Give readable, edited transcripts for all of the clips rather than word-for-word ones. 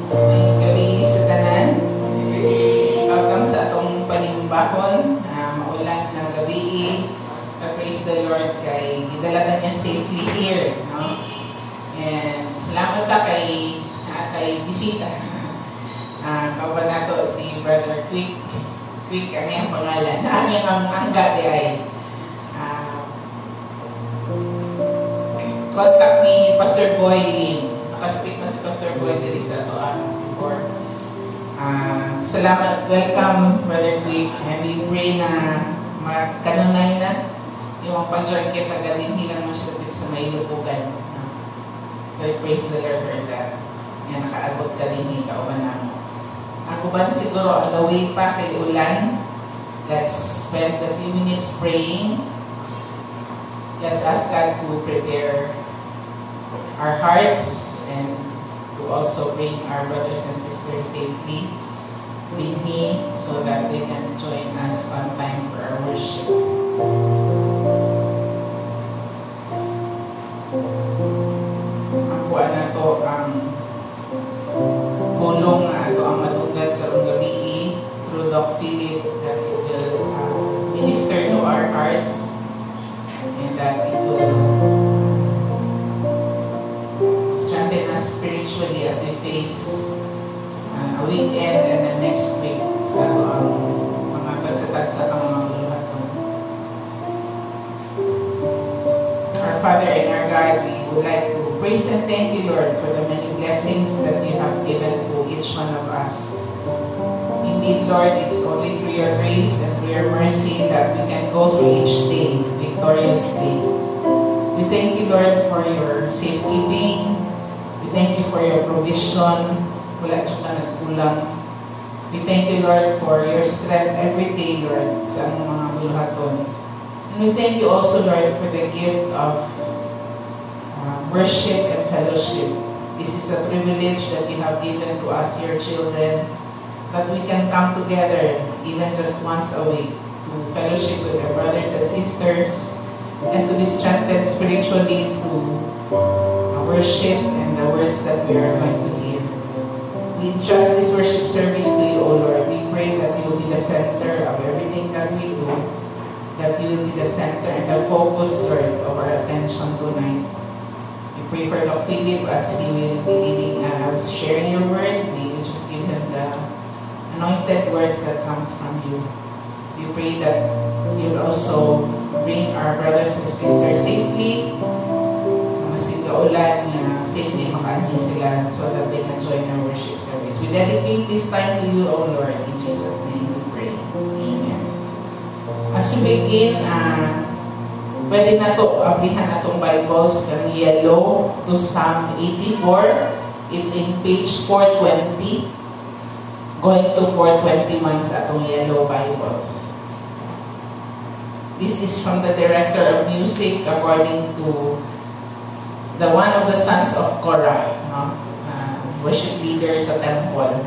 May gabi sa tanan. Welcome sa atong panimbahon. Maulan na gabi. Praise the Lord kay gidala niya safely here, no? And salamat ta kay bisita. Kawan nato si Brother Quick. Quick ang iyang pangalan. Ang angga di ay contact ni Pastor Boy Lin. Speak na si Pastor Boy dili sa ato before. Salamat, welcome Brother Quick, and we pray na makanunay na yung pag-join kita galing hilang masyadit sa may lubugan. So I praise the Lord for that. Yan, nakaabot ka din kauban mo. Ako ba siguro on the way pa kay ulan, let's spend a few minutes praying. Let's ask God to prepare our hearts and to also bring our brothers and sisters safely with me so that they can join us on time for our worship. Ako na to ang bulong na ito ang matugad karong gabi through Doc Philip that it will minister to our hearts and that it will strengthen us spiritually as we face a weekend and the next week sa mga pagsatagsa ng mga buluhaton. Our Father and our God, we would like to praise and thank you, Lord, for the many blessings that you have given to each one of us. Indeed, Lord, it's only through your grace and through your mercy that we can go through each day victoriously. We thank you, Lord, for your safekeeping. We thank you for your provision. Wala siya ka nagkulang. We thank you, Lord, for your strength every day, Lord, sa mga buluhaton. And we thank you also, Lord, for the gift of worship and fellowship. This is a privilege that you have given to us, your children, that we can come together even just once a week to fellowship with our brothers and sisters and to be strengthened spiritually through worship and the words that we are going to hear. We entrust this worship service to you, O Lord. We pray that you will be the center of everything that we do, that you will be the center and the focus, Lord, of our attention tonight. We pray for Dr. Philip as he will be leading us, sharing your word. May you just give him the anointed words that comes from you. We pray that you will also bring our brothers and sisters safely, kaulan na safely makaanhi sila so that they can join our worship service. We dedicate this time to you, O Lord. In Jesus' name we pray. Amen. As we begin, pwede na to abrihan natong Bibles ng yellow to Psalm 84. It's in page 420. Going to 421 sa atong yellow Bibles. This is from the director of music according to the one of the sons of Korah, worship leader sa temple.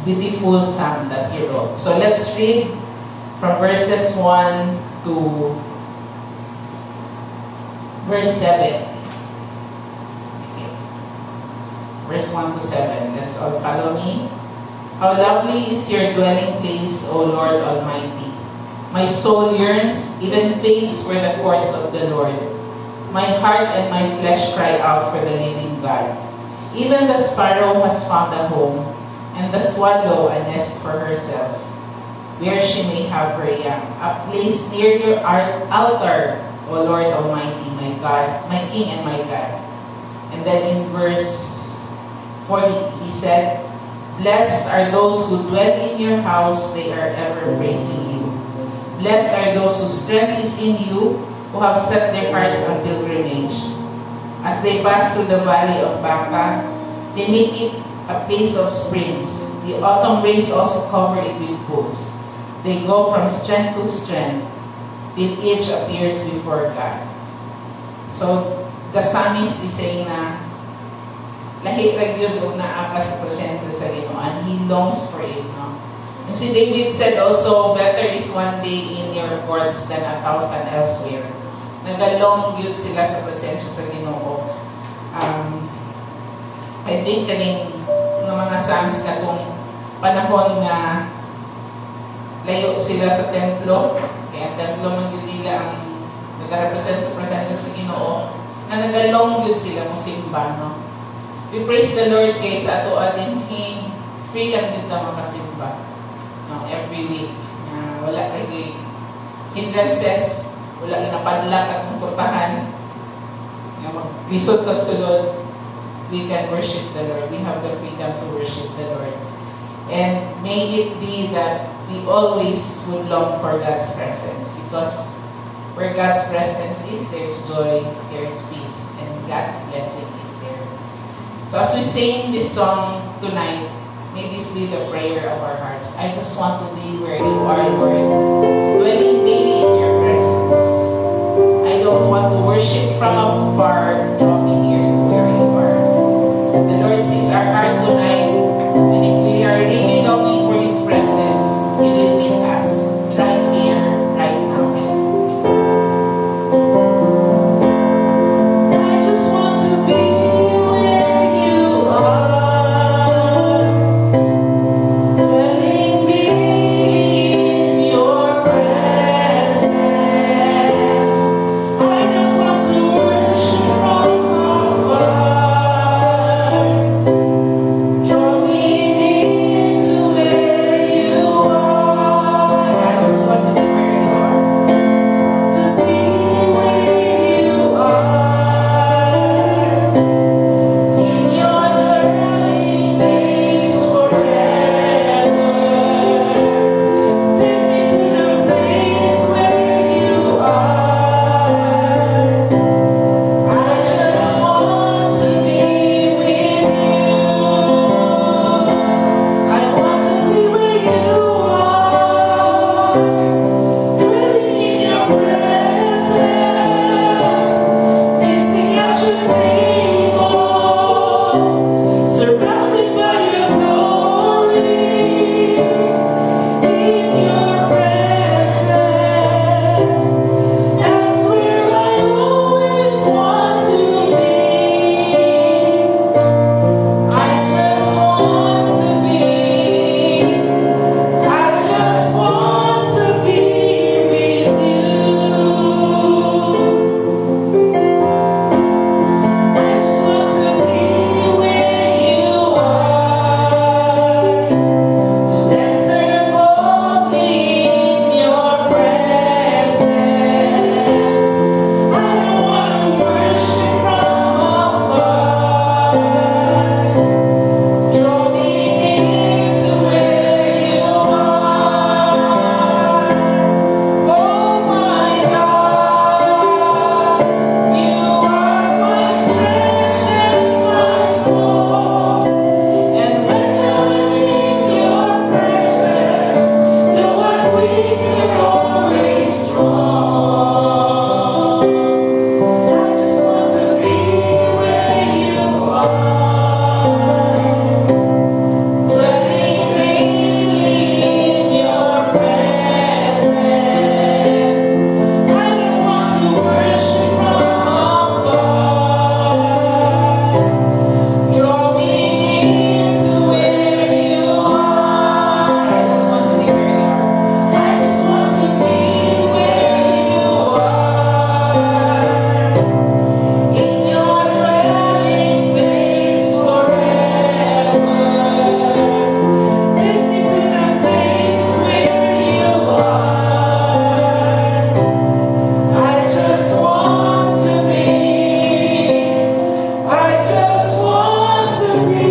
Beautiful psalm that he wrote. So let's read from verses 1 to verse 7. Okay. Verse 1 to 7. Let's all follow me. How lovely is your dwelling place, O Lord Almighty. My soul yearns, even faints for the courts of the Lord. My heart and my flesh cry out for the living God. Even the sparrow has found a home, and the swallow a nest for herself, where she may have her young. A place near your altar, O Lord Almighty, my God, my King and my God. And then in verse 4, he said, Blessed are those who dwell in your house, they are ever praising you. Blessed are those whose strength is in you, who have set their hearts on pilgrimage. As they pass through the valley of Baca, they make it a place of springs. The autumn rains also cover it with pools. They go from strength to strength, till each appears before God. So, the psalmist is saying na, lahi ra gyud og naa ka sa presensya sa Ginoo, and he longs for it, no? And si David said also, better is one day in your courts than 1,000 elsewhere. Nagalong yun sila sa presensya sa Ginoo. I think kaning ng mga Psalms katong panahon nga layo sila sa templo, kaya ang templo man yun nila ang nag-represent sa presensya sa Ginoo, na nagalong yun sila mo simba, no? We praise the Lord kay sa ato din free lang yun na makasimba, no? Every week. Wala kay hindrances, wala ginapadlak at kumportahan, maglisod at sulod. We can worship the Lord. We have the freedom to worship the Lord. And may it be that we always would long for God's presence, because where God's presence is, there's joy, there's peace, and God's blessing is there. So as we sing this song tonight, may this be the prayer of our hearts. I just want to be where you are, Lord, dwelling daily in your presence. I don't want to worship from afar, draw me near to where you are. The Lord sees our heart tonight, and if we are really longing for His presence, He will meet us right here, right now. I just want to be where you are, dwelling in your presence. I don't want to worship from afar. Draw me near to where you are. I just want to be where you are. To be where you are. In your dwelling place forever. Take me to the place where you are. I just want to be with you. I want to be where you are, dwelling in your presence, tasting at your table, surrounded by your glory. In your presence, that's where I always want to be. I just want to be. I just want to be with you. I just want to be where you are, to enter boldly in your presence. I don't want to worship from afar. Draw me near to where you are. Oh my God, you are my strength and my soul. And when I'm in your presence, though I'm weak, you're always strong. I just want to be where you are, dwelling daily in your presence. I don't want to worship from afar. Draw me near to where you are. I just want to be where you are. I just want to be where you are. In your dwelling place forever. Take me to the place where you are. I just want to be. I just want to be.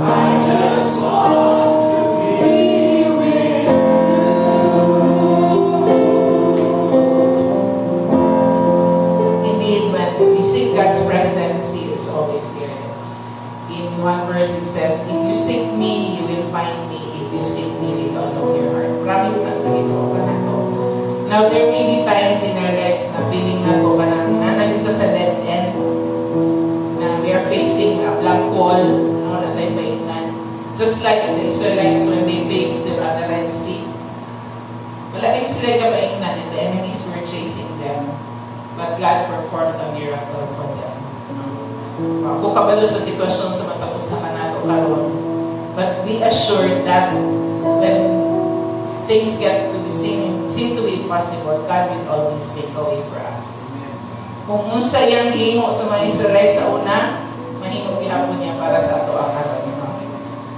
I just want to be with you. Indeed, when we seek God's presence, He is always there. In one verse it says, if you seek me, you will find me if you seek me with all of your heart. Promise na sa Ginoo ka na to. Now, there may be times in our lives na feeling na to ka na nandito sa dead end, na we are facing a black wall, na tayo mainan. Just like the Israelites when they faced the Red Sea. Wala din sila kabaingnan and the enemies were chasing them. But God performed a miracle for them. Kung kabalo sa sitwasyon sa matapusahan nato karon. But be assured that when things get to be seem to be impossible, God will always make a way for us. Kung unsa yang himo sa mga Israelite sa una, mahimo gihapon niya para sa ato ang karon.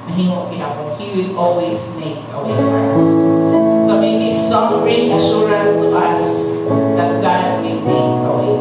Mahimo gihapon. He will always make a way for us. So may this song bring assurance to us that God will make a way.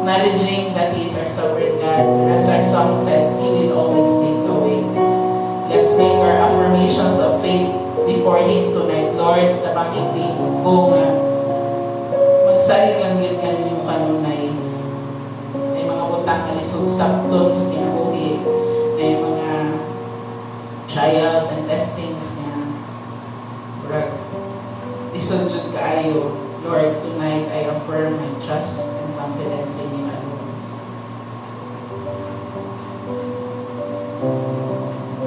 Acknowledging that He is our sovereign God. As our song says, He will always make a way. Let's make our affirmations of faith before Him tonight. Lord, tapangiti ko nga magsaring lang yun kanino kanunay. May mga butang na lisod sakton sa kinabuhi. May mga trials and testings nga. Lisod jud kaayo. Lord, tonight I affirm my trust and confidence in You alone.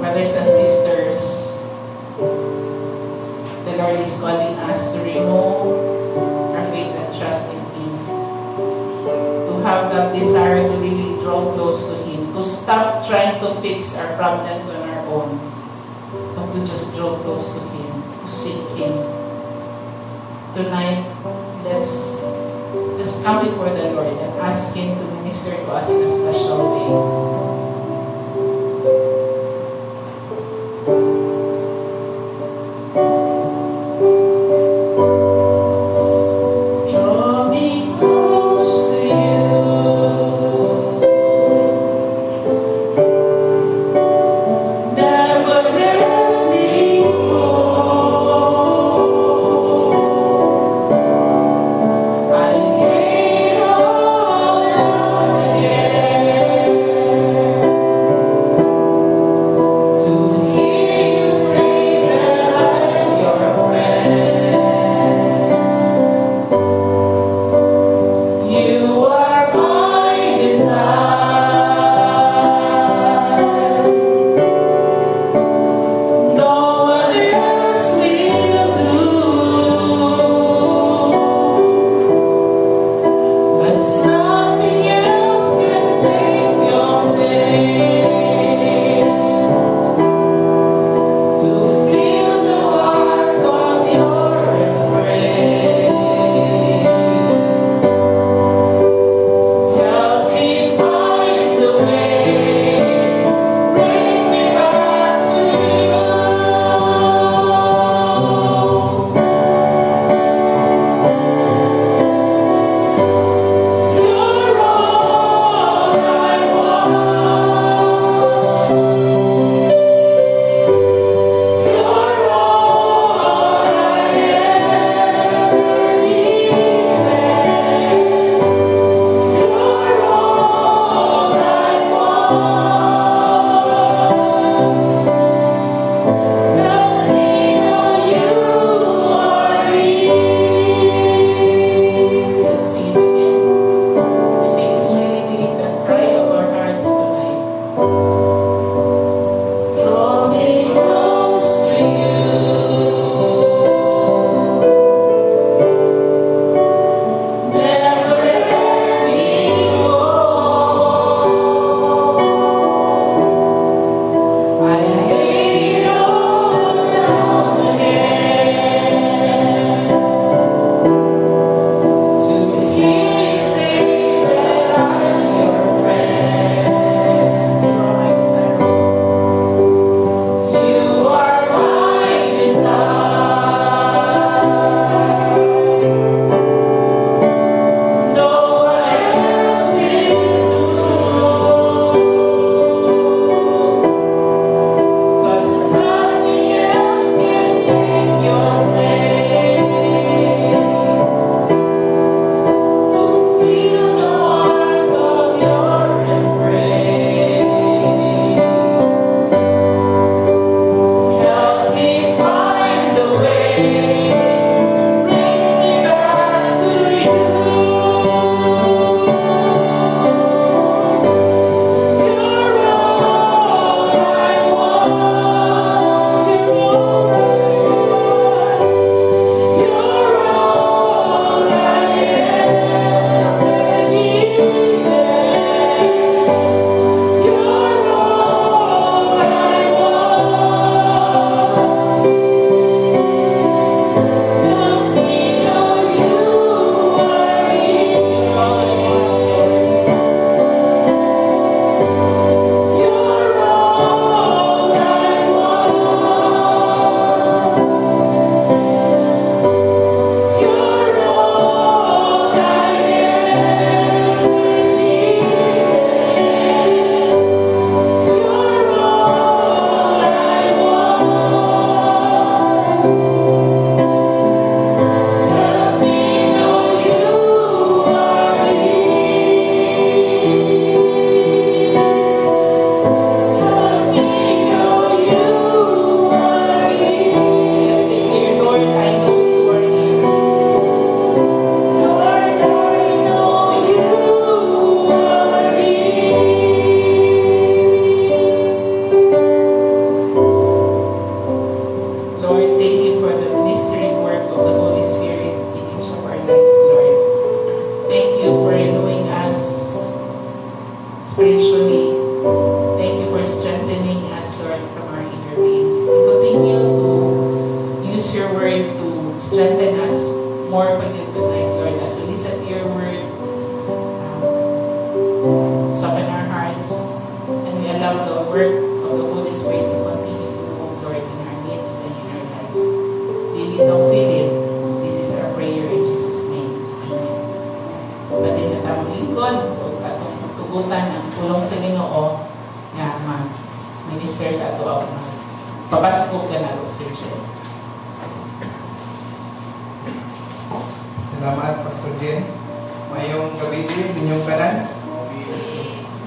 Brothers and sisters, the Lord is calling us to remove our faith and trust in Him, to have that desire to really draw close to Him, to stop trying to fix our problems on our own, but to just draw close to Him, to seek Him. Tonight, let's just just come before the Lord and ask Him to minister to us in a special way. strengthen us more pag tonight, Lord, as we listen to your word. hugutan ang tulong sa Ginoo nga ma-minister sa ato ang papasko ka na Sir Jen. Salamat, Pastor Jen. Mayong gabi din, inyong kanan.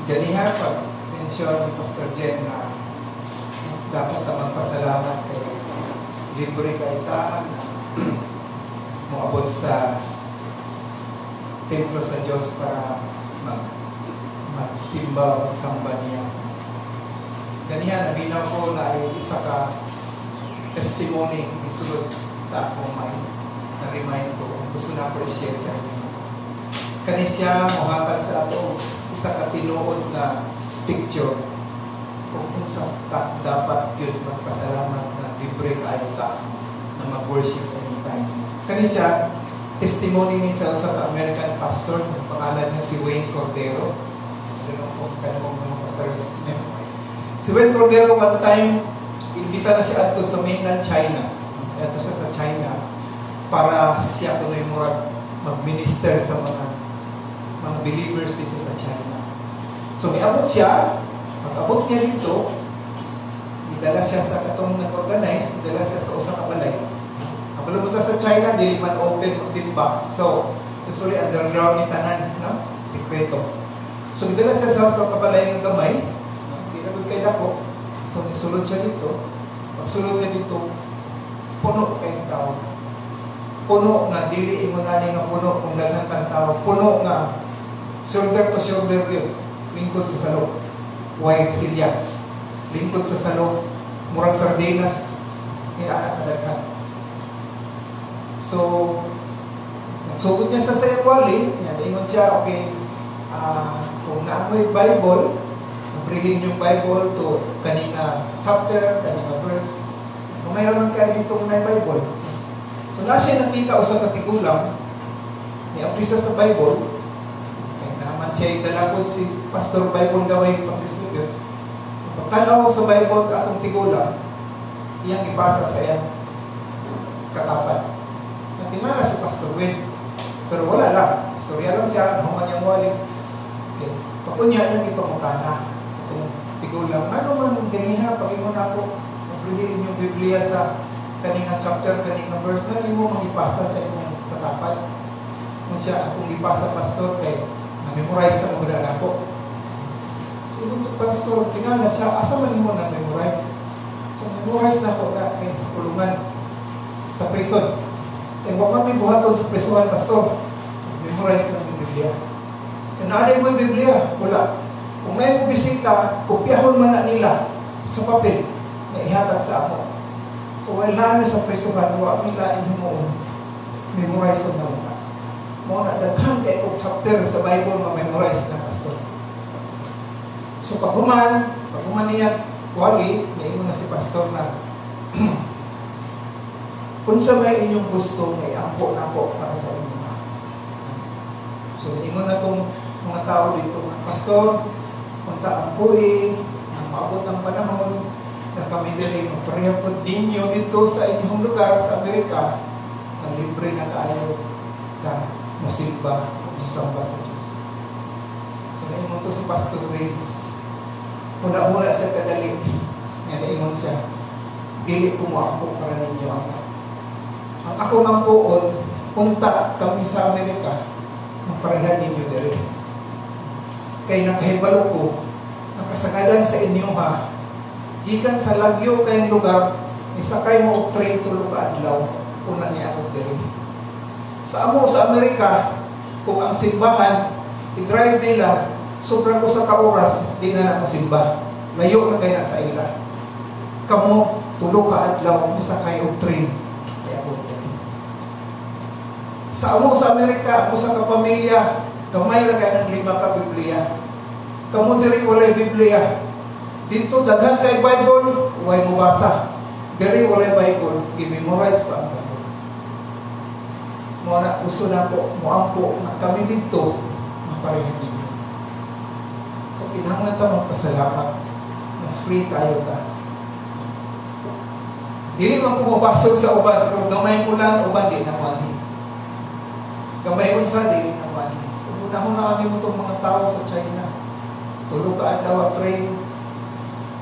Ganiha, pag-tensyon ni Pastor Jen na dapat na magpasalamat kay libre kaitaan na moabot sa templo sa Diyos para magsimba o samba niya. Ganiha, nabinaw ko na ay isa ka testimony isulod sa akong mind. Na-remind ko, gusto na appreciate sa inyo. Kanisya, muhatag sa ato, isa ka tinuod na picture kung sa dapat yun magpasalamat na libre kayo ka na mag-worship anytime. Kanisya, testimony ni sa American pastor, ang pangalan niya si Wayne Cordero. Si Wayne Cordero, one time, imbita na siya ato sa mainland China. Ato siya sa China para siya tuloy murag mag-minister sa mga believers dito sa China. So, miabot siya. Pag-abot niya dito, idala siya sa katong nag-organize, idala siya sa usa ka balay. Kapag mo sa China, di man open magsimba. So, usually underground ni tanan, no? Sikreto. So, idala siya sa kabalay ng gamay. Hindi na kay dako. So, isulod siya dito. Pagsulod niya dito, puno kayong tao. Puno nga, dili mo nani nga puno kung daghang kang tao. Puno nga, shoulder to shoulder yun. Lingkod sa salog. Huwag silya. Lingkod sa salog. Murag sardinas. Kadaghan. So, nagsugod niya sa sayakwali. Ingon siya, okay, kung naamoy Bible, nabrihin yung Bible to kanina chapter, kanina verse. Kung mayroon kayo dito na Bible. So, na siya nakita o sa katigulang, ni-aprisa sa Bible, kaya naman siya dalagod si Pastor Bible gawin pag-distribute. Pagkanaw sa Bible ka atong tigulang, iyang ipasa sa iyang katapat. Natingala si Pastor Win, pero wala lang. Istorya lang siya, nahuman niyang wali. Okay. Pakunya niyang ipamutana. Itong tigulang, ano man ganiha, pag-ingon ako, nabrihin yung Biblia sa kanina chapter, kanina verse, na mo mag-ipasa sa imong katapat. Kung siya, kung ipasa pastor, kay na-memorize na mga ako. So, yung pastor, tingala siya, asa man mo na-memorize? So, memorize na ako na kay sa kulungan, sa prison. So, huwag man may buhaton sa prisuhan, pastor. Memorize na yung Biblia. So, naalay mo yung Biblia? Wala. Kung may mo bisita, kopyahon man na nila sa papel na ihatag sa ako. So, while namin sa prisuhan, huwag nila inumoon, memorize na mga. Mga daghan kay kong chapter sa Bible na memorize na pastor. So, pag human niya, wali, naingon na si pastor na, kung sa may inyong gusto, may ampo na po para sa inyo. So, naingon na itong mga tao dito, pastor, punta ang buhi, ang maabot ng panahon, na kami din magparehapod ninyo dito sa inyong lugar sa Amerika na libre na kayo na musimba, musamba sa Diyos. So, naingon to si Pastor Ray. Una-una sa kadali, nga naingon siya, dili ko mo ako para ninyo anak. Ang ako mang puon, punta kami sa Amerika, maparehan ninyo diri. Kay nakahibalo ko, ang kasagalan sa inyo ha, gikan sa lagyo kayong lugar, isakay mo og train tulog ka adlaw, una niya ako diri. Sa amo sa Amerika, kung ang simbahan, i-drive nila, sobrang ko sa kauras, di na ako simba. Layo na kayo na sa ila. Kamu, tulog ka adlaw, isakay og train, kaya ako diri. Sa amo sa Amerika, ako sa kapamilya, kamay na kayo ng 5 ka Biblia. Kamu diri walay Biblia. Dito, daghan kay Bible, huwag mo basa. Diri walay Bible, i-memorize pa ang Bible. Muna, gusto na po, muampo, na kami dito, maparehan ninyo. So, kinahanglan ta magpasalamat na free kayo ta. Dili man ko mabasog sa uban, pero gamay ko lang, uban, di na mali. Gamay ko sa, di na mali. Unahon na kami mo itong mga tao sa China. tulog ka adlaw train.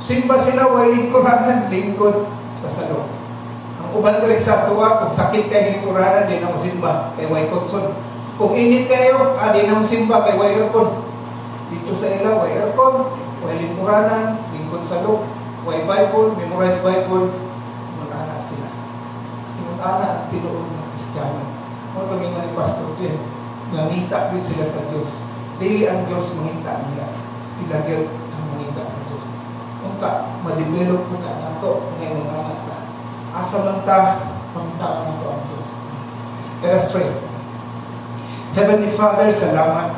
Simba sila way lingkuranan, lingkod sa salong. Ang uban diri sa tuwa, kung sakit kay lingkuranan, di na mo simba kay way kutson. Kung init kayo, di na mo simba kay way aircon. Dito sa ilaw, way aircon, way lingkuranan, lingkod salong, way Bible, memorize Bible, muna sila. Tinutana ang tinuod ng Kristiyano. Mo tuming ni Pastor Jen, nangita din sila sa Diyos. Dili ang Diyos manginta nila. Sila gyud ang manginta sa Diyos. Unta, ma-develop ko ka na ito ngayon anak na. Asa man ta, pangita na ito ang Diyos. Let us pray. Heavenly Father, salamat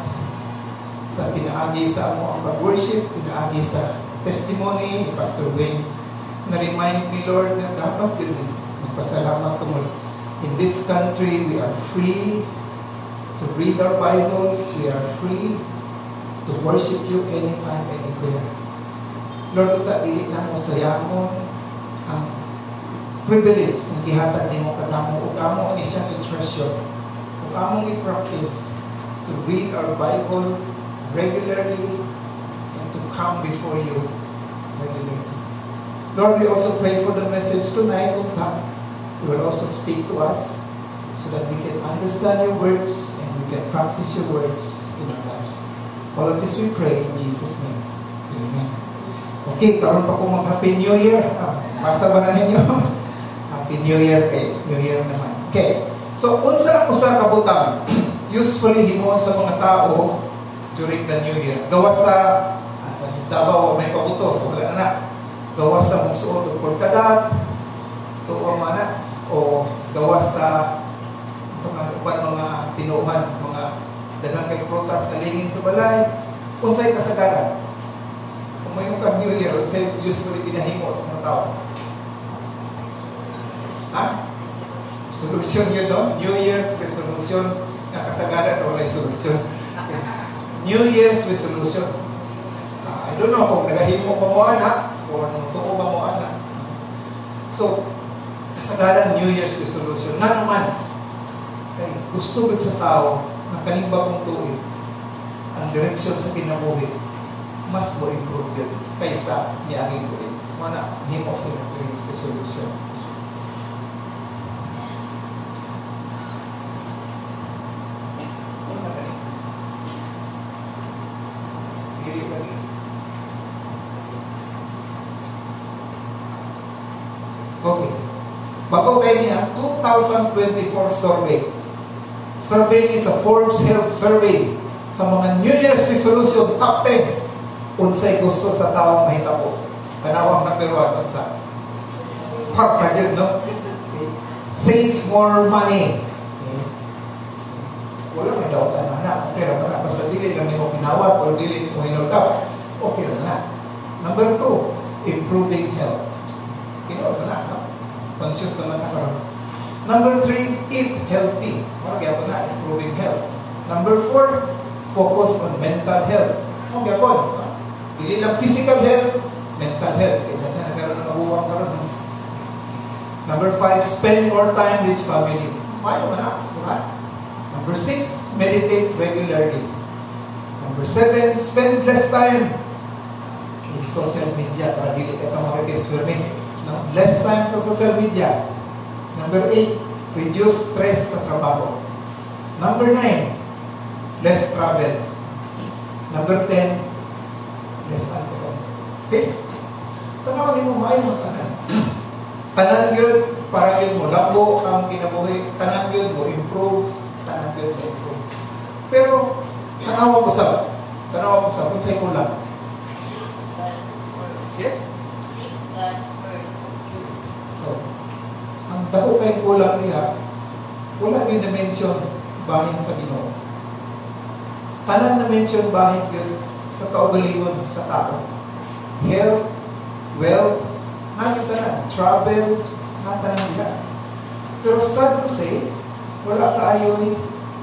sa pinaagi sa amo ang pag-worship, pinaagi sa testimony ni Pastor Wayne. Na-remind me, Lord, na dapat yun magpasalamat tungkol. In this country, we are free to read our Bibles. We are free to worship you anytime, anywhere. Lord, ito dili na mo sayamon ang privilege na gihatag nimo kanamo ug amo ni siya i-treasure. Ug amo i-practice to read our Bible regularly and to come before you regularly. Lord, we also pray for the message tonight, O God. You will also speak to us so that we can understand your words and we can practice your words in our lives. All of this we pray in Jesus' name. Amen. Okay, karon pa ko mag-Happy New Year. Masa ba na ninyo? Happy New Year kay New Year naman. Okay. So, unsa usa ka butang usually himuon sa mga tao during the New Year. Gawas sa Davao may pabuto, so wala na. Gawas sa mugsuot og polkadat, tuwa man o gawas sa mga mga tinuman, mga daghang kay prutas kalingin sa balay. Unsay kasagaran? Kung may ka New Year, unsay usually ginahimo sa mga tao? Ha? Solusyon yun, no? New Year's resolution na kasagaran o may solusyon. New Year's resolution. I don't know kung nagahimo pa mo anak o tuko ba mo anak. So, kasagaran New Year's resolution. Nga naman, gusto ko sa tao na kalimba kong tuwid ang direksyon sa kinabuhi, mas mo improve yun kaysa niyaging tuwid. Mana, hindi mo sila resolution. Okay. Bago kayo niya, 2024 survey. Survey is a Forbes Health Survey sa mga New Year's resolution, top 10. Unsay gusto sa taong mahitabo. Kanawang number 1, unsa? Pagkagod, no? Okay. Save more money. Okay. Wala may dautan na. Okay na ba? Basta dili lang mo pinawat o dili mo hinultaw. Okay na. Number 2, improving health. Kinoon na, no? Conscious naman na karon. Number 3, eat healthy. Okay, ako na, improving health. Number 4, focus on mental health. Okay, ako. Hindi lang physical health, mental health. Kaya na nagkaroon ng abuwang karon. Number 5, spend more time with family. Paano na? Number 6, meditate regularly. Number 7, spend less time in social media. Para dili ka marites for me. No? Less time sa social media. Number 8, reduce stress sa trabaho. Number 9, less travel. Number 10, less alcohol. Okay? Tanawin mo maayo mo tanan. Tanan yun, para yun mo labo ang kinabuhi. Tanan yun mo improve. Tanan yun mo improve. Pero, tanawa ko sa kung sa'yo kulang. Yes? Seek God first. So, ang dako kay kulang niya, wala yung na-mention bahin sa Ginoo. Tanan na-mention bahin yun sa kaugalingon sa tao. Health, wealth, nakita na. Travel, nakita na nila. Pero sad to say, wala kaayo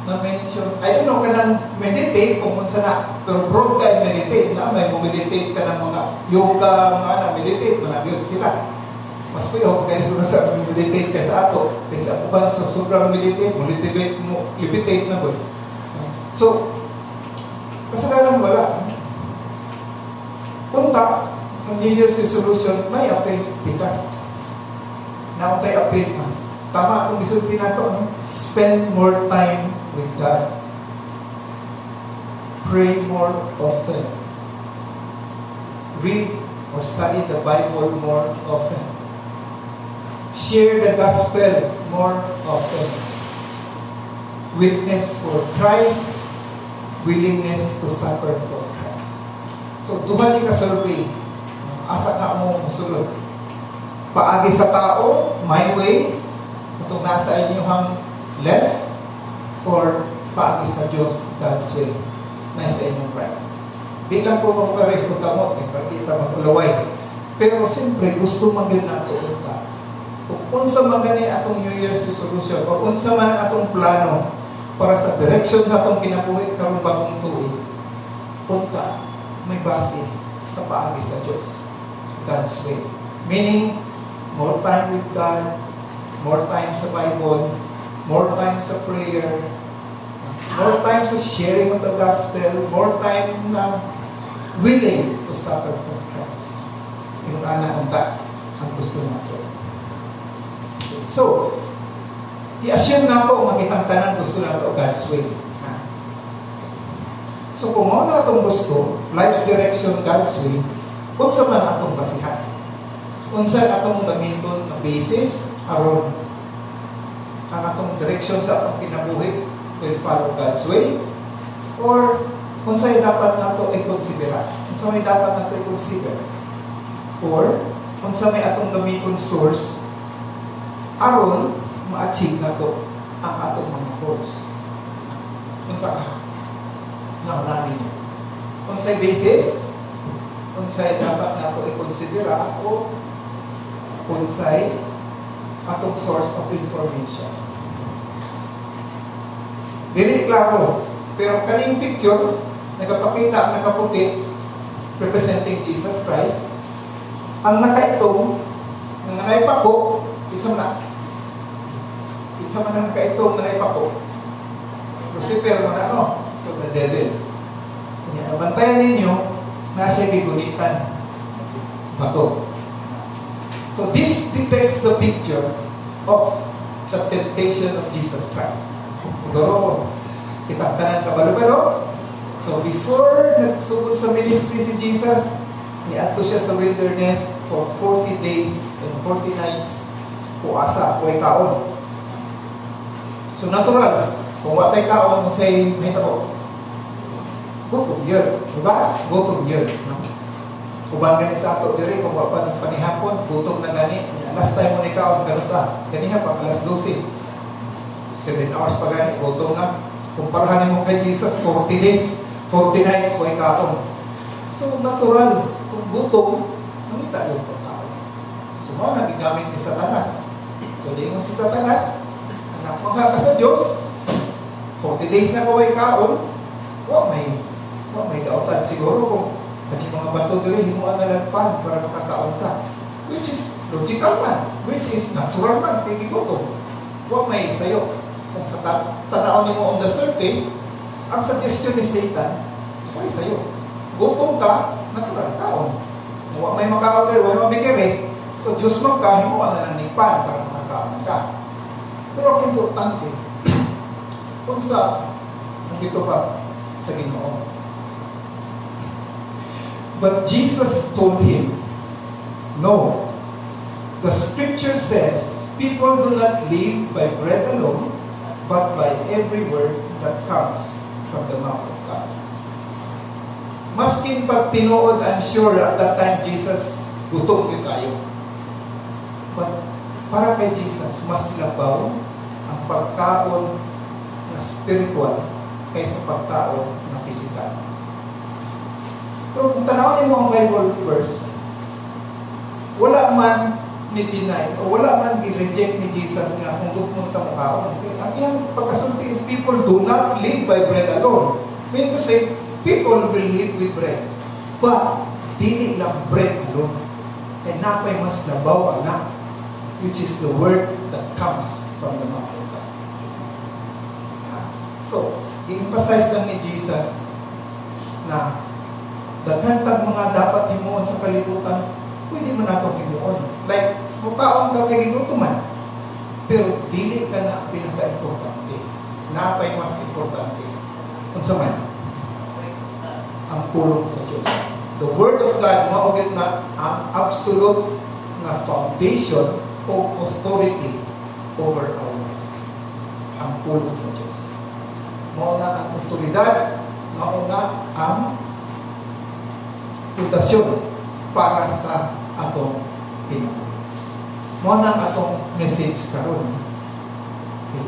na-mention. I don't know, kanang meditate kung unsa na. Pero broad ka meditate na. May meditate ka ng mga yoga, mga na-meditate, malagyan sila. Mas kuyo, kaya sa meditate ka sa ato. Kaysa ako ba sa sobrang meditate mo, levitate na ba? So, kasagaran wala. Punta, ang New Year's resolution, may apil pikas. Na tayo apil kas. Tama itong isulti na ito, no? Spend more time with God. Pray more often. Read or study the Bible more often. Share the gospel more often. Witness for Christ, willingness to suffer for Christ. So, duha ni ka survey. Asa na mo musulod. Paagi sa tao, my way, itong nasa inyong left, or paagi sa Diyos, God's way, nasa inyong right. Di lang po magpares o gamot, pagkita magulaway. Pero siyempre, gusto magin nato unta. Kung unsa man gani atong New Year's resolution, o unsa man atong plano para sa direction sa atong kinabuhi karong bagong tuig, punta, may base sa paagi sa Diyos, God's way. Meaning, more time with God, more time sa Bible, more time sa prayer, more time sa sharing of the gospel, more time na willing to suffer for Christ. Yung ana unta ang gusto nato. So, i-assume na po makitang tanan gusto nato God's way. So, kung ano atong gusto, life's direction, God's way, unsa man atong basihan? Unsa atong gamiton na basis aron ang atong direction sa atong kinabuhi will follow God's way, or unsay dapat nato i-consider, unsa may dapat nato i-consider, or unsa may atong gamiton source aron ma-achieve nato ang atong mga goals. Unsa ka naunani niyo? Unsay basis, unsay dapat nato i-consider, o unsay atong source of information. Very klaro. Pero kaning picture, nagpapakita, nakaputi, representing Jesus Christ. Ang nakaitong, ang nakaipako, isa man ang nakaitong, nakaipako. Lucifer, mga ano? So, the devil. Kanya, bantayan ninyo, nasa gigunitan. Bato. So, this depicts the picture of the temptation of Jesus Christ. Siguro, kitang tanan kabalo-balo. So, before nagsugod sa ministry si Jesus, niadto siya sa wilderness for 40 days and 40 nights kuasa, kuway kaon. So, natural. Kung watay kaon, kung sa'y mahitabo, gutom yun. Diba? Gutom yun. No? Uban gani sa ato diri, kung wapan panihapon, gutom na gani. Last time mo ni kaon, kanusa. Ganihan pa, alas 12. 7 hours pa gani, gutom na. Kumparahan mo kay Jesus, 40 days, 40 nights, way kaon. So, natural. Kung gutom, manita yung pagkaon. So, mga nagigamit ni Satanas. So, diingon si Satanas, anak mo ka sa Diyos, 40 days na kaway kaon, may dautan siguro kung kani mga bato dili himuan na lagpan para makakaon ka. Which is logical man, which is natural man, tigigutom. May sayo. Kung sa tanaw ni mo on the surface, ang suggestion ni Satan, may sayo. Gutom ka, natural kaon. May makaon dili, may mabigiri. So, Diyos ka, himuan na ng nipan para makakaon ka. Pero ang importante, kung sa nandito pa sa Ginoo. But Jesus told him, no. The scripture says, people do not live by bread alone, but by every word that comes from the mouth of God. Maskin pag tinuod, I'm sure at that time Jesus gutom din kayo. But para kay Jesus, mas labaw ang pagkaon na spiritual kaysa pagkaon na physical. So, kung tanawin mo ang Bible verse, wala man ni-deny o wala man i-reject ni Jesus nga kung pumunta mo kaon. Ang iyang pagkasulti is people do not live by bread alone. Meaning to say, people will live with bread. But, dili lang bread alone. Kaya napay mas labaw anak, which is the word that comes from the mouth of God. So, i-emphasize lang ni Jesus na Daghan tag mga dapat himuon sa kalibutan, pwede mo nato himuon. Like, mukaon ka kay gigutuman. Pero dili ka na pinaka-importante. Napay mas importante. Kung sa man, ang pulong sa Diyos. The Word of God, maugit na ang absolute na foundation o authority over our lives. Ang pulong sa Diyos. Mauna ang otoridad, mauna ang pundasyon para sa atong pinabuhi. Mauna ang atong message karon. Okay.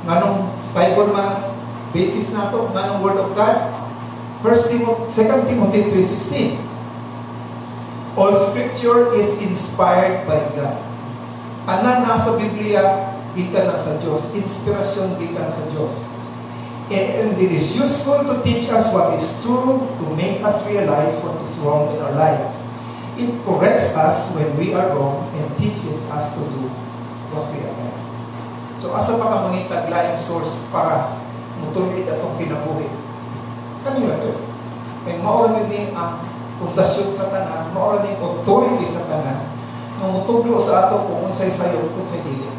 Nganong Bible man basis nato, nganong Word of God? 2 Timothy 3:16. All Scripture is inspired by God. Tanan nasa Biblia, gikan na sa Diyos. Inspirasyon gikan sa Diyos. And it is useful to teach us what is true, to make us realize what is wrong in our lives. It corrects us when we are wrong and teaches us to do what we are right. So asa pa ka mangitag laing source para mutuloy atong kinabuhi? Kanila ito. Kaya maura ni ang pundasyon sa tanan, maura ni authority sa tanan, na mutuglo sa ato kung unsay sayo, unsay dili.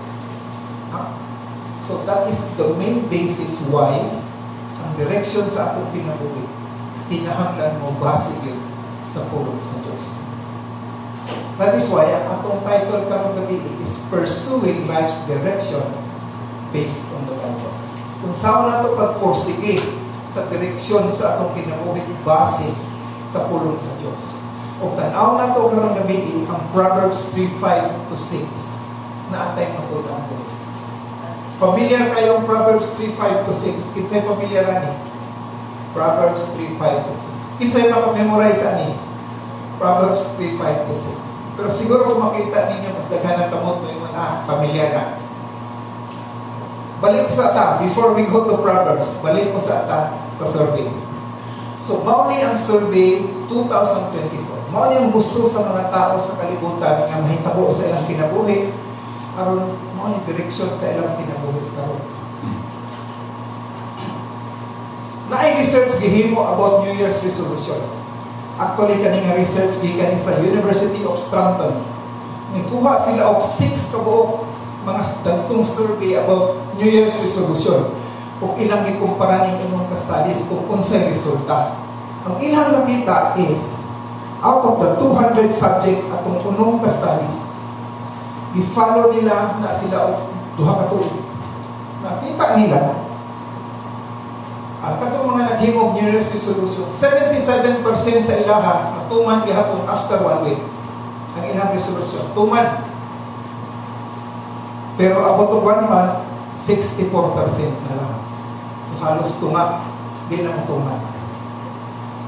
So that is the main basis why ang direksyon sa atong kinabuhi kinahanglan mo base yun sa pulong sa Diyos. That is why ang atong title karong gabi is Pursuing Life's Direction Based on the Bible. Kung saan nato pagpursige sa direksyon sa atong kinabuhi base sa pulong sa Diyos. O tanaw nato karong gabi ang Proverbs 3:5-6 na atay matulang ko. Familiar kayong Proverbs 3:5-6. Kinsay familiar ani? Proverbs 3:5-6. Kinsay maka-memorize ani? Proverbs 3:5-6. Pero siguro kung makita ninyo, mas daghan ang kamot mo yung familiar na. Balik sa ata, before we go to Proverbs, balik ko sa ata sa survey. So, mauni ang survey 2024. Mauni ang gusto sa mga tao sa kalibutan nga mahitabo sa ilang kinabuhi aron mo ni direksyon sa ilang kinabuhi karon. Naay research gihimo about New Year's resolution. Actually kaning research gikan sa University of Scranton. Nikuha sila og 6 kabuok mga dagkong survey about New Year's resolution. Ug ilang ikumpara ning imong ka-studies kung unsay resulta. Ang ilang nakita is out of the 200 subjects atong unong ka-studies, i-follow nila na sila o duha ka tuig. Nakita nila ang katong mga naghimog New Year's resolution, 77% sa ilaha natuman gihapon after 1 week. Ang ilang resolution, tuman. Pero abot og 1 month, 64% na lang. So halos tunga, di na tuman.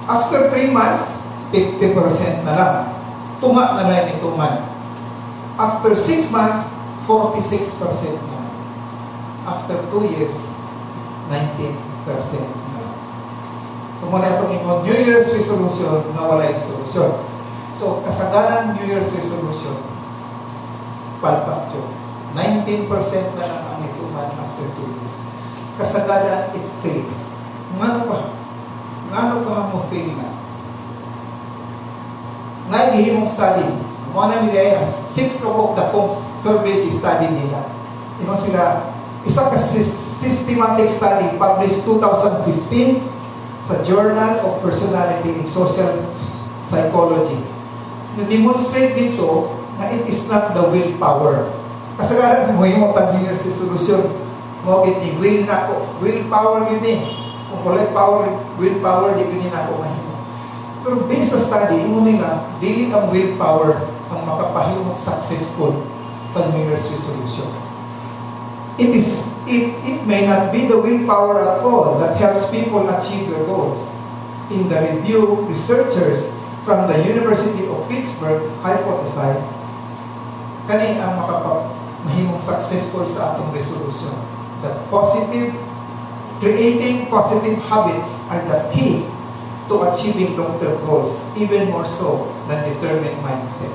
After 3 months, 50% na lang. Tunga na lang ni tuman. After 6 months, 46% na. After 2 years, 19% na. So muna itong ingon, New Year's resolution na walay solusyon. So, kasagaran New Year's resolution, palpak yun. 19% na lang ang ituman after 2 years. Kasagaran, it fails. Ngano pa? Ngano pa mo fail na? Ngayon, study. Muna nila yan, 6 kabok dakong survey study nila. Ingon sila, isa ka systematic study published 2015 sa Journal of Personality in Social Psychology. Na-demonstrate dito na it is not the willpower. Kasagaran mo yung New Year's resolution mo giti will na ko, willpower gini. Kung wala willpower di gini na ko mahimo. Pero based sa study, imo nila dili ang willpower ang makapahimong successful sa New Year's resolution. It may not be the willpower at all that helps people achieve their goals. In the review, researchers from the University of Pittsburgh hypothesized kani ang mahimong successful sa atong resolution. That creating positive habits are the key to achieving long-term goals, even more so than determined mindset.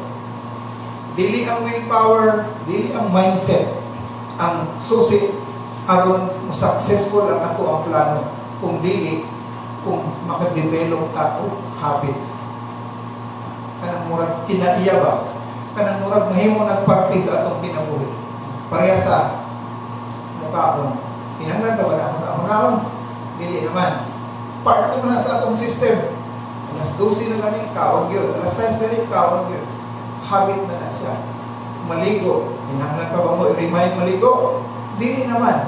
Dili ang willpower, dili ang mindset ang susi aron mo successful ang ato ang plano, kung dili kung makadevelop ta og habits. Kanang murag kinaiya ba? Kanang murag mahimo nagparty sa atong kinabuhi. Pareha sa mukhaon. Kinahanglan ba na ako dili naman. Part na sa atong system. Alas 12 na kami, kaon yun. Alas 6 na rin, kaon yun. Habit na siya. Maligo. Kinahanglan pa ba mo i-remind maligo? Dili naman.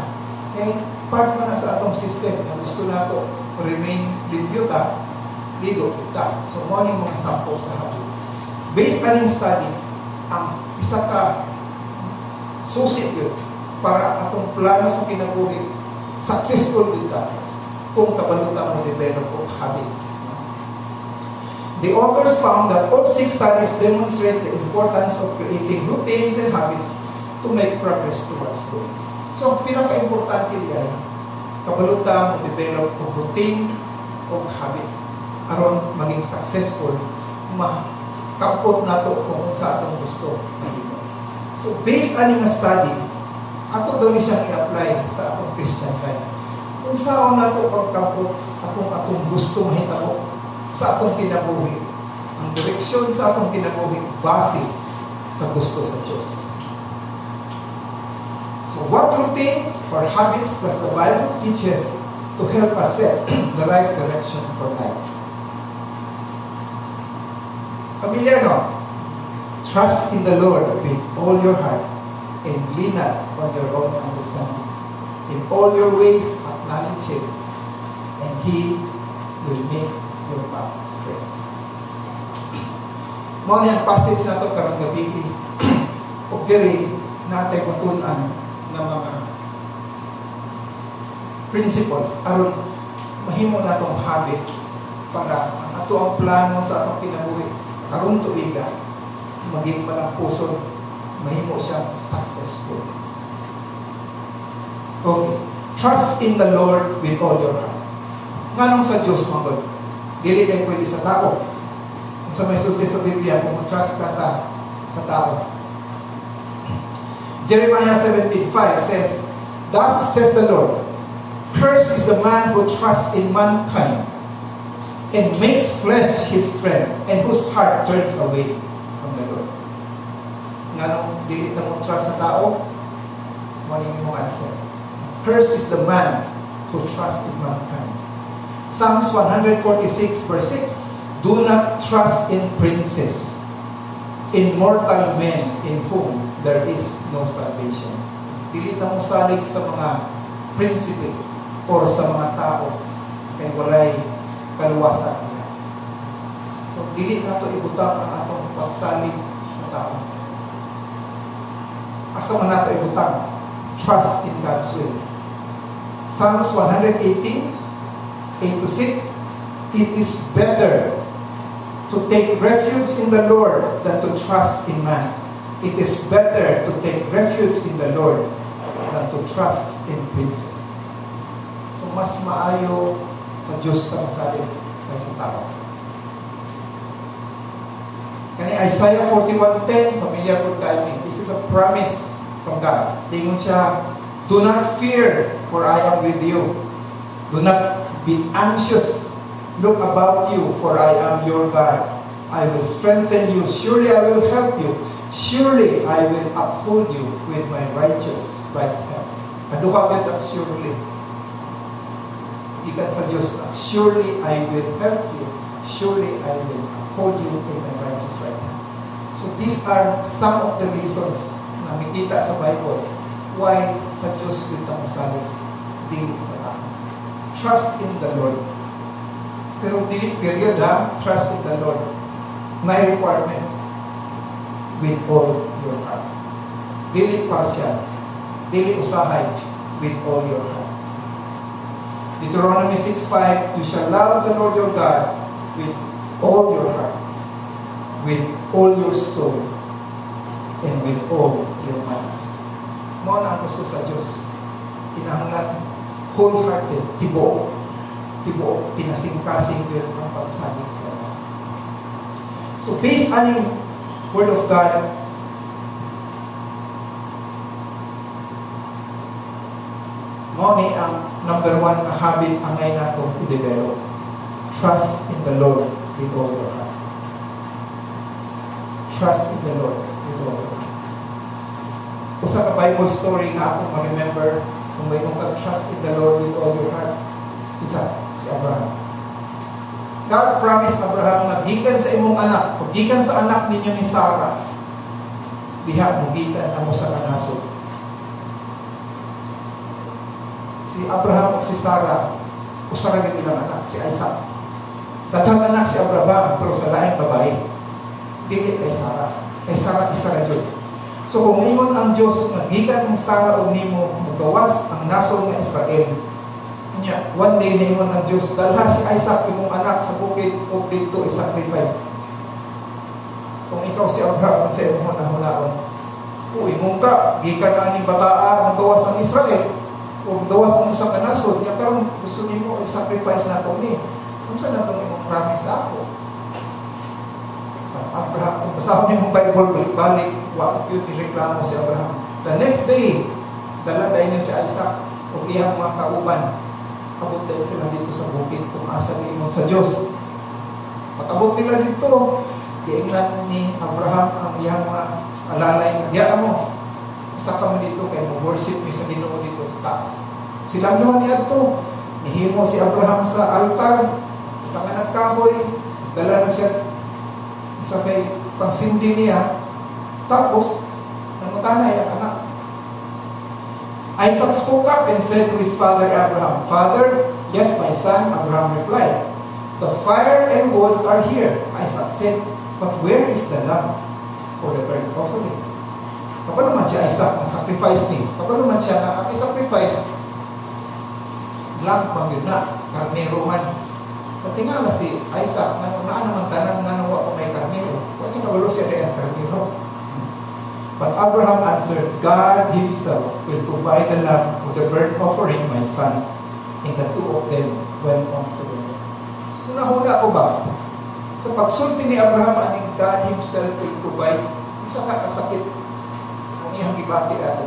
Okay? Part na sa atong system na gusto nato remain limpyo ta, ligo ta. So, mo yung mga samples sa habits. Based on yung study, ang isa ka susit yun para atong plano sa kinabuhi successful din ta kung kabalutan mo develop of habits. The authors found that all 6 studies demonstrate the importance of creating routines and habits to make progress towards goal. So, pinaka-importante yan, kabalutan mo develop of routine o habit aron maging successful, makapot na ito kung sa atong gusto mahimo. So, based on yung study, ato daw ni siyang i-apply sa atong Christian life. Kung saan na ito pagkapot atong gusto mahitabo sa atong kinabuhi, ang direksyon sa atong kinabuhi base sa gusto sa Diyos. So, what routines or habits does the Bible teaches to help us set the right direction for life? Familiar, no? Trust in the Lord with all your heart and lean not on your own understanding. In all your ways, acknowledge Him, and He will make your paths straight. Mo niyang passage na ito karong gabi, o diri natin matunan ng mga principles aron mahimo natong habit para ang ato ang plano sa atong kinabuhi karong tuiga maging malampuson, mahimo siyang successful. Okay. Trust in the Lord with all your heart. Nganong sa Diyos mangod? Dili na pwede sa tao. Kung sa may sulti sa Biblia, kung trust ka sa tao. Jeremiah 17:5 says, "Thus says the Lord, cursed is the man who trusts in mankind and makes flesh his strength, and whose heart turns away from the Lord." Nganong dili na mo trust sa tao? Mali mo answer. Cursed is the man who trusts in mankind. Psalms 146 verse 6, "Do not trust in princes, in mortal men in whom there is no salvation." Dili na mo salig sa mga prinsipe or sa mga tao kay walay kaluwasan niya. So dili na to ibutang ang atong pagsalig sa tao. Asa man nato ibutang? Trust in God's ways. Psalms 118, 8-6, "It is better to take refuge in the Lord than to trust in man. It is better to take refuge in the Lord than to trust in princes." So mas maayo sa Diyos ka masalig kaysa tao. Kani Isaiah 41:10, familiar po tayo ni. This is a promise from God. Tingon siya, "Do not fear, for I am with you. Do not be anxious. Look about you, for I am your God. I will strengthen you. Surely I will help you. Surely I will uphold you with my righteous right hand." Kaduha gid ang surely. Ikan sa Diyos, "Surely I will help you. Surely I will uphold you with my righteous right hand." So these are some of the reasons na makita sa Bible why sa Diyos kita masalig dili sa tao. Trust in the Lord. Pero dili period ha, trust in the Lord. May requirement with all your heart. Dili partial. Dili usahay with all your heart. Deuteronomy 6:5, "You shall love the Lord your God with all your heart, with all your soul, and with all your mind." Mo na ang gusto sa Diyos. Kinahanglan wholehearted, tibuok, pinasing-kasing yun ang pagsalit sa Iyo. So based on yung Word of God, mo ni ang number 1 na habit angay nato i-develop. Trust in the Lord with all your heart. Trust in the Lord with all your heart. Usa ka Bible story nga akong ma-remember kung may mong trust in the Lord with all your heart. Isa, si Abraham. God promised Abraham na gikan sa imong anak, o gikan sa anak ninyo ni Sarah, diha mo gikan amo sa kanasod. Si Abraham o si Sarah, usa ra gyud ilang anak, si Isaac. Daghang anak si Abraham, pero sa laing babae. Dili kay Sarah. Kay Sarah isa ra gyud. So kung ingon ang Dios nga gikan ni Sarah og nimo magawas ang nasod nga Israel, nya one day naingon ang Dios, dalha si Isaac imong anak sa bukid ug didto i-sacrifice. Kung ikaw si Abraham sa imong hunahunaon, ingon ka gikan na ni bataa magawas ang Israel o magawas ang usang kanasod, nya karon gusto nimo i-sacrifice nato ni. Unsa na tong imong promise sa ako? Abraham, kung basahon niyo yung Bible, balik, wag yun nireklamo si Abraham. The next day, dala niya si Isaac o iyang mga kauban. Abot din sila dito sa bukid kung asa niyon sa Diyos. Pag-abot nila dito, iingnan ni Abraham ang iyang mga alalay na diyan mo. Usa ka mo dito kay mo-worship ni sa Ginoo dito sa taas. Silang duha niya ito. Nihimo si Abraham sa altar, itang anak kahoy, dala na siya sa kay pangsindi niya, tapos nangutana yung anak. Isaac spoke up and said to his father Abraham, "Father, yes, my son," Abraham replied. "The fire and wood are here," Isaac said, "but where is the lamb for the burnt offering?" Kapag naman siya Isaac na sacrifice niya, kapag naman siya na sacrifice, lamb pang yun na, karnero man. Patingala si Isaac, na naman tanang nga nawa kung may karnero. Kasi kaulo siya na yung karnero. But Abraham answered, "God Himself will provide the lamb for the burnt offering, my son." And the two of them went on together. Huna-huna ko ba? Sa pagsulti ni Abraham, aning God Himself will provide, sa kakasakit kung iyang gibati ato.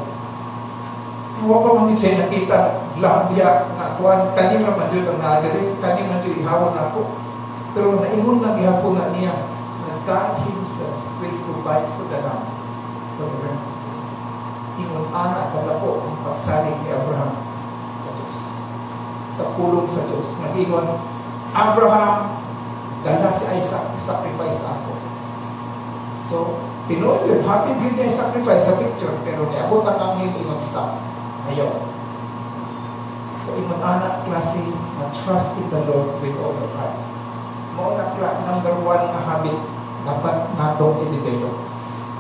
Huwag pa mong siya nakita, lahambya, nga kuwan, kanina man yun ang nagari, kanina man yun ihawon ako. Pero naingon na gihapon na niya, na God Himself will provide for the lamb. Ingon anak kadapo ang pagsalig ni Abraham sa Diyos, sa pulong sa Diyos. Nag-ingon, Abraham, dala si Isaac, sacrifice ako. So, tinuod yun, happy din niya sacrifice sa picture, pero niabot ang angin, ingon stop. Ayaw. So, ingon anak klase na trust in the Lord with all your heart. Mauna number one na habit dapat natong i-develop.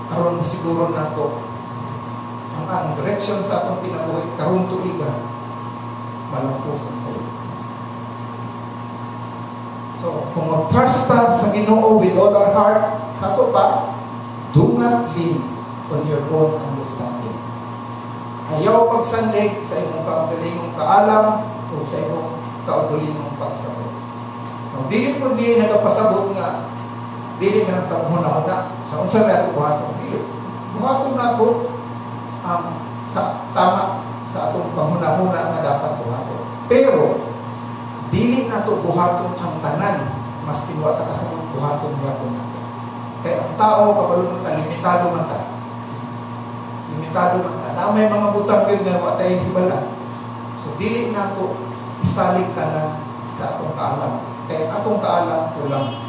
Aron siguro nato ang direction sa atong kinabuhi karon tuiga malampusan kayo. So kung mag-trust ta sa Ginoo with all our heart, sa ato pa, do not lean on your own understanding. Ayaw pagsandig sa imong kaugalingong kaalam o sa imong kaugalingong pagsabot. Now, dili po di nagapasabot nga dili na taghuna-huna sa unsa na ito buhaton. Dili. Buhaton na ito sa tama sa atong panghuna-huna nga dapat buhaton. Pero, dili na ito buhaton ang tanan. Mas kinuha ka sa buhaton gapon natin. Kaya ang tao, kabalunod ka, limitado man ta. Limitado man ta. Na may mga butang yun na watay hibala. So, dili na ito isalig tanan sa atong kaalam. Kaya atong kaalam, kulang.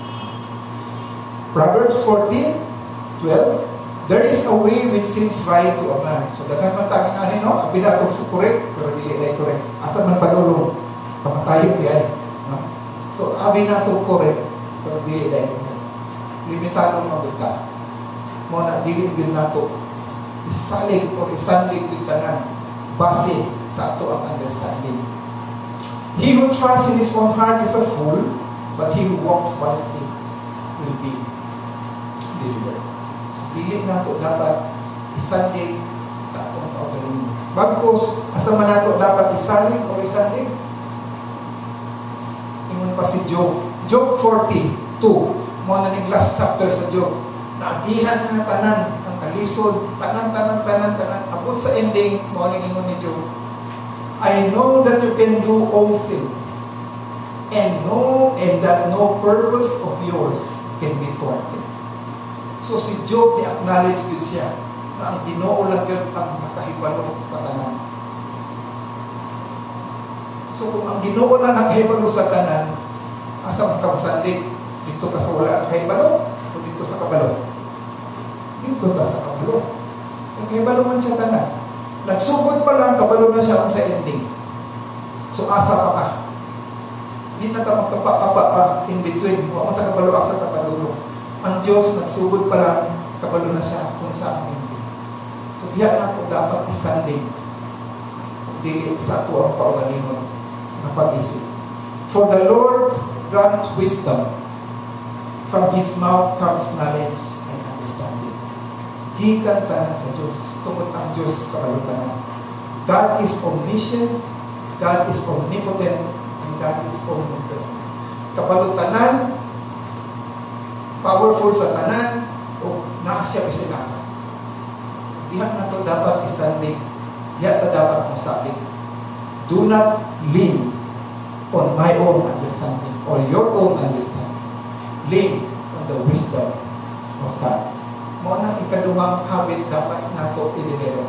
Proverbs 14:12, there is a way which seems right to a man. So, daghan man tanging ani, no? Abi na itong correct, pero dili na correct. Asa man padulong, pamatayo yan. No? So, abi na itong correct, pero dili na correct. Limitado mabuta. Muna, dili din na ito isalig o isanlig din tanan base sa ito ang understanding. He who trusts in his own heart is a fool, but he who walks wisely will be delivered. So, dili na ito dapat isandig sa atong kaugalingon. Bagkos, asa man nato dapat isalig o isandig? Ingon pa si Job. Job 42, mo na ning last chapter sa Job. Naagihan nga tanan, ang kalisod, tanan. Abot sa ending, mo ning ingon ni Job, I know that you can do all things, and no and that no purpose of yours can be thwarted. So si Job, ni-acknowledge yun siya na ang Ginoo lang yun ang nakahibalo sa tanan. So kung ang Ginoo lang nakahibalo sa tanan, asa ang kapasandig? Dito ka sa wala nakahibalo o dito sa kabalo? Dito ka sa kabalo. Nakahibalo man siya tanan. Nagsugod pa lang, kabalo na siya sa ending. So asa pa ka? Hindi na ka magkapakapa pa in between. Huwag mo kabalo asa ka padulo. Ang Diyos nagsugod pa lang, kabalo na siya kung saan ending. So diyan na po dapat isanding. Dili sa ito ang paugalingon na pag-isip. For the Lord grant wisdom. From His mouth comes knowledge and understanding. Gikan tanan sa Diyos. Tungkol ang Diyos kabalutanan. God is omniscient, God is omnipotent, and God is omnipresent. Kabalutanan, powerful sa tanan, o nakasya bisinasa. Diyan na ito dapat isanding. Diyan na dapat masalit. Do not lean on my own understanding or your own understanding. Lean on the wisdom of God. Mo nang ikaduhang habit dapat nato i-develop.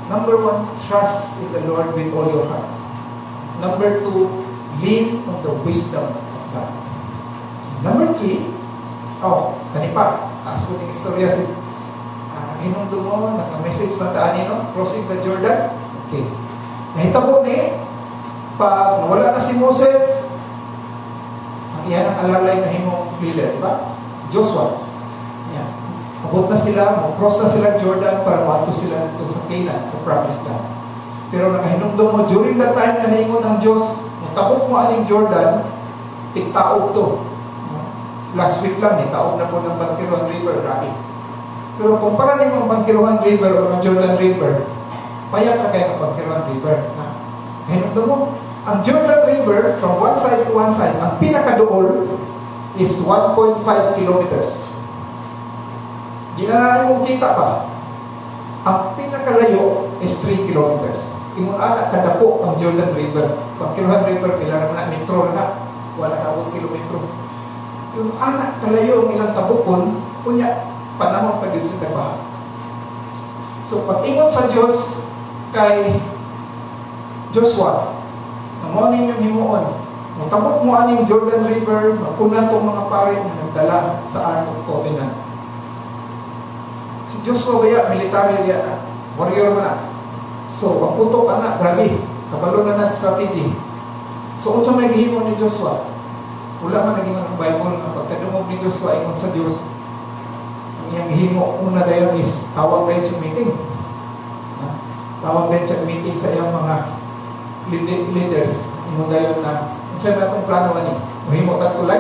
Number 1, trust in the Lord with all your heart. Number 2, lean on the wisdom of God. Number 3, kanipa. Taas ko ng istorya si hinungdo mo, naka-message ba taan no? Crossing the Jordan. Okay. Nahitabo ni, pag nawala na si Moses, ang iyan ang alalay na himong leader, diba? Joshua. Yan. Abot na sila, cross na sila Jordan para mato sila dito sa Canaan, sa promised land. Pero nakahinungdo mo, during that time na naingon ng Diyos, tabok mo aning Jordan, tigtaog to. Last week lang, taog na po ng Bankiruan River, grabe. Pero kumpara ni mga Bankiruan River o ng Jordan River, payak na kayo ng Bankiruan River. Hinungdo mo, ang Jordan River, from one side to one side, ang pinakadool is 1.5 kilometers. Di na natin mong kita pa. Ang pinakalayo is 3 kilometers. Ingon anak, kadapo ang Jordan River. Bankiruan River, ilan na metro na, wala na 1 kilometro. Yung anak, kalayo ang ilang tabukon, kunya, panahon pa yun sa tagbahan. So, pag-ingon sa Diyos kay Joshua, ang morning yung himuon, matabok mo aning Jordan River, magpuna itong mga parit na nagdala sa Ark of Covenant. Si Joshua baya, military baya, warrior man na. So, pagputok ka na, grabe, kabalo na na strategy. So, unsa may gihimo ni Joshua? Wala man naging ang Bible na pagkadungog ni Joshua ingon sa Diyos. Ang iyang himo, una dayon is tawag din sa meeting. Tawag din sa meeting sa iyang mga leaders. Ingon dayon na, unsay ba itong plano ani? Mahimo ta tulay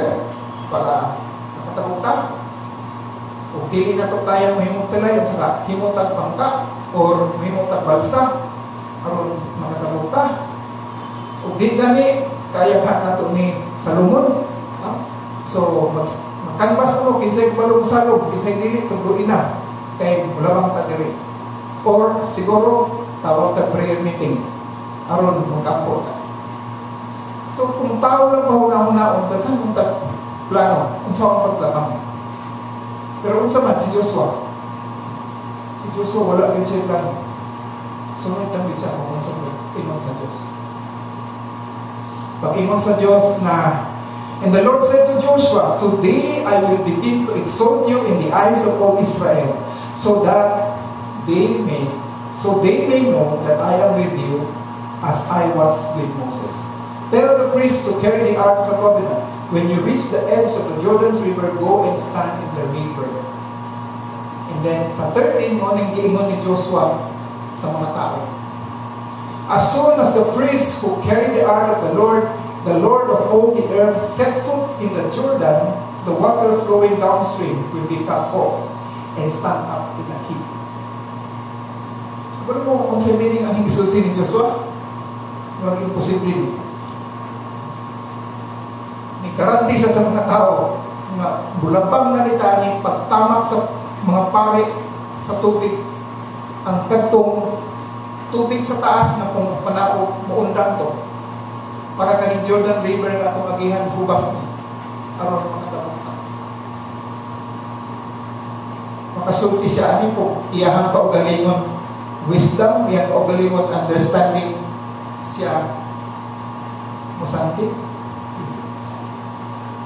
para nakatabog ta. O dili na to tayo mahimo tulay at saka himo ta pangka or mahimo ta balsa aron makatabog ta. O di gani kaya ka nato ni Salomon. So, magkanbas mo, kinsay balong salog, kinsay dili, tungguin na. Kaya wala bang tagiri. Or, siguro, tawag ka prayer meeting. Aron, magkampo ka. So, kung tao lang mahuna-hunaon, daghan mong plano, kung saan paglamang. Pero kung saan si Joshua wala din siya plano. Sunod lang din siya kung ingon sa Diyos. Pag-ingon sa Diyos na, and the Lord said to Joshua, today I will begin to exalt you in the eyes of all Israel, so they may know that I am with you as I was with Moses. Tell the priests to carry the Ark of the Covenant. When you reach the edge of the Jordan's river, go and stand in the river. And then sa 13, morning giingon ni Joshua sa mga tao. As soon as the priests who carry the Ark of the Lord of all the earth, set foot in the Jordan, the water flowing downstream will be cut off and stand up in a heap. Pero mo kung sa meaning ang gisulti ni Joshua, walang imposible din. Nikaranti siya sa mga tao na bulabang na nitani pagtamak sa mga pare sa tubig. Ang kantong tubig sa taas na kung panao muundan to. para kaning Jordan River nga atong agihan hubas ni aron makadawat ka. Makasulti siya ani kung iyahang kaugalingon wisdom, iyang kaugalingon understanding siya mosanti.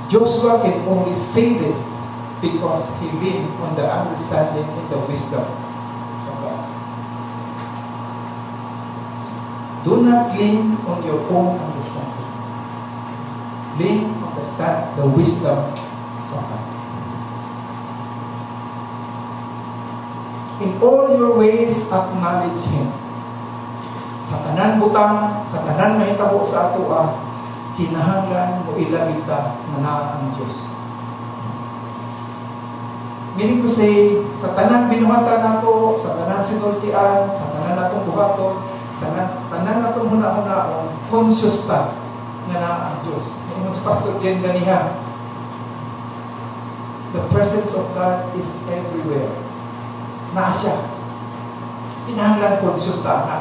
Joshua can only say this because he leaned on the understanding and the wisdom of God. Do not lean on your own understanding. Lean on the wisdom of God. In all your ways, acknowledge Him. Sa tanan butang, sa tanan mahitabo sa atoa, kinahanglan mo ilagid ka na naa ang Diyos. Meaning to say, sa tanan binuhatan nato, sa tanan sinultian, sa tanan natong buhaton, sa tanan natong huna-hunaon, conscious ta nga naa ang Diyos. Ngayon si Pastor Jen ganiha, the presence of God is everywhere. Naa siya. Kinahanglan conscious ta na.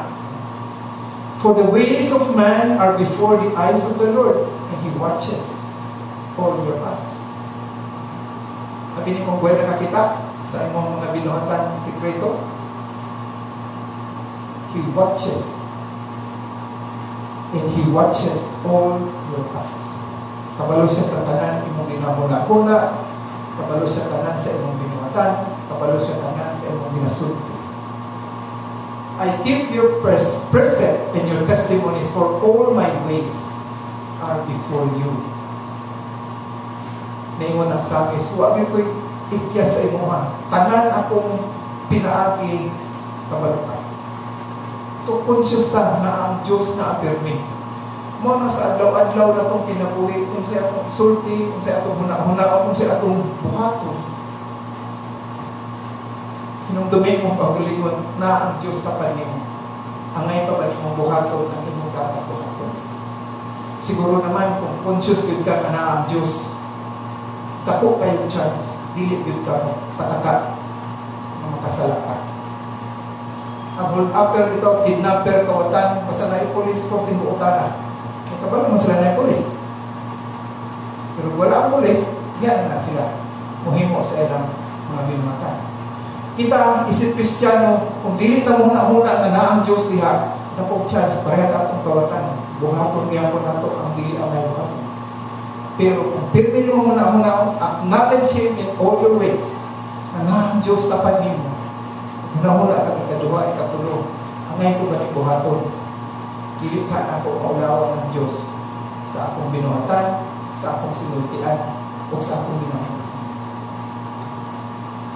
For the ways of man are before the eyes of the Lord, and He watches all your paths. Sabi ni kung buhay na kita sa imong mga binuhatan sikreto, He watches, and He watches all your paths. Kabalo siya sa tanan imong ginahuna-huna, kabalo siya tanan sa imong binuhatan, kabalo siya tanan sa imong ginasulti. I keep your precept and your testimonies, for all my ways are before you. Naingon ang Psalmist, huwag ko'y ikyas sa imuha. Tanan akong pinaagi kabalukan. So, conscious ta na ang Diyos na apirmi. Mo na sa adlaw-adlaw na itong kinabuhi, kung sa atong sulti, kung sa atong huna-huna, kung sa atong buhaton. Sinumdumin mong pagalingon na ang Diyos tapan mo. Angay pa ba mong buhaton ang imong dapat buhaton? Siguro naman kung conscious good ka na ang Diyos, tako kayong chance, dili good ka mo, pataka na makasala ka. Ang hold upper ito, kidnapper, kawatan, basta na ipolis ko, tinuutan na. Kabalo mo sila na ipolis. Pero wala ang polis, yan na sila. Muhimo sa ilang mga binumatan. Kita isip Kristiyano, kung dili ta mo huna-huna na ang Diyos diha, napog chance pareha atong kawatan. Buhaton niya po nato ang dili ang may buhaton. Pero kung pirmi mo huna-huna, acknowledge Him in all your ways, na ang Diyos tapat nimo. Huna-huna ka ikaduha, ikatulo, angay ko ba ni buhaton? Dili ka na ako maulawan ng Diyos sa akong binuhatan, sa akong sinultian, o sa akong ginahon.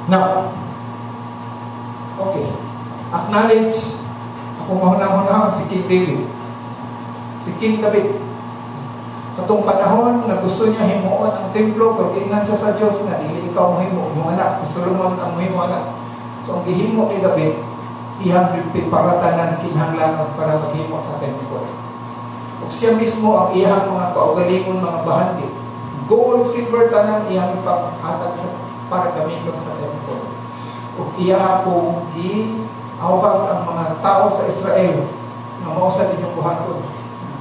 Now, okay. Acknowledge, akong mahuna-huna si King David. Si King David. Katong panahon na gusto niya himuon ang templo, pag-inan siya sa Diyos na dili ikaw mahimo, imong anak, si Solomon ang mahimo anak. So ang gihimo ni David, iyang piparatanan kinahanglan para maghimo sa templo. Ug siya mismo ang iyang mga kaugalingon, mga bahandi. Gold, silver, tanan iyang ipanghatag para gamiton sa templo. Ug iya po giawag ang mga tao sa Israel na mao sa inyong buhaton.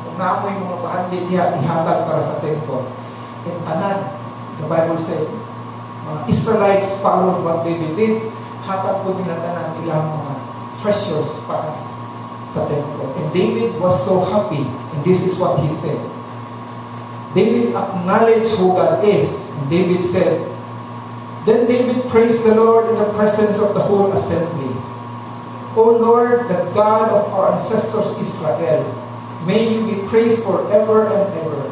Kung naamoy mga bahandi niya ihatag para sa temple. And tanan, the Bible said, mga Israelites followed what David did, hatag po nila tanan ilang mga treasures para sa temple. And David was so happy, and this is what he said. David acknowledged who God is, and David said, then David praised the Lord in the presence of the whole assembly. O Lord, the God of our ancestors Israel, may you be praised forever and ever.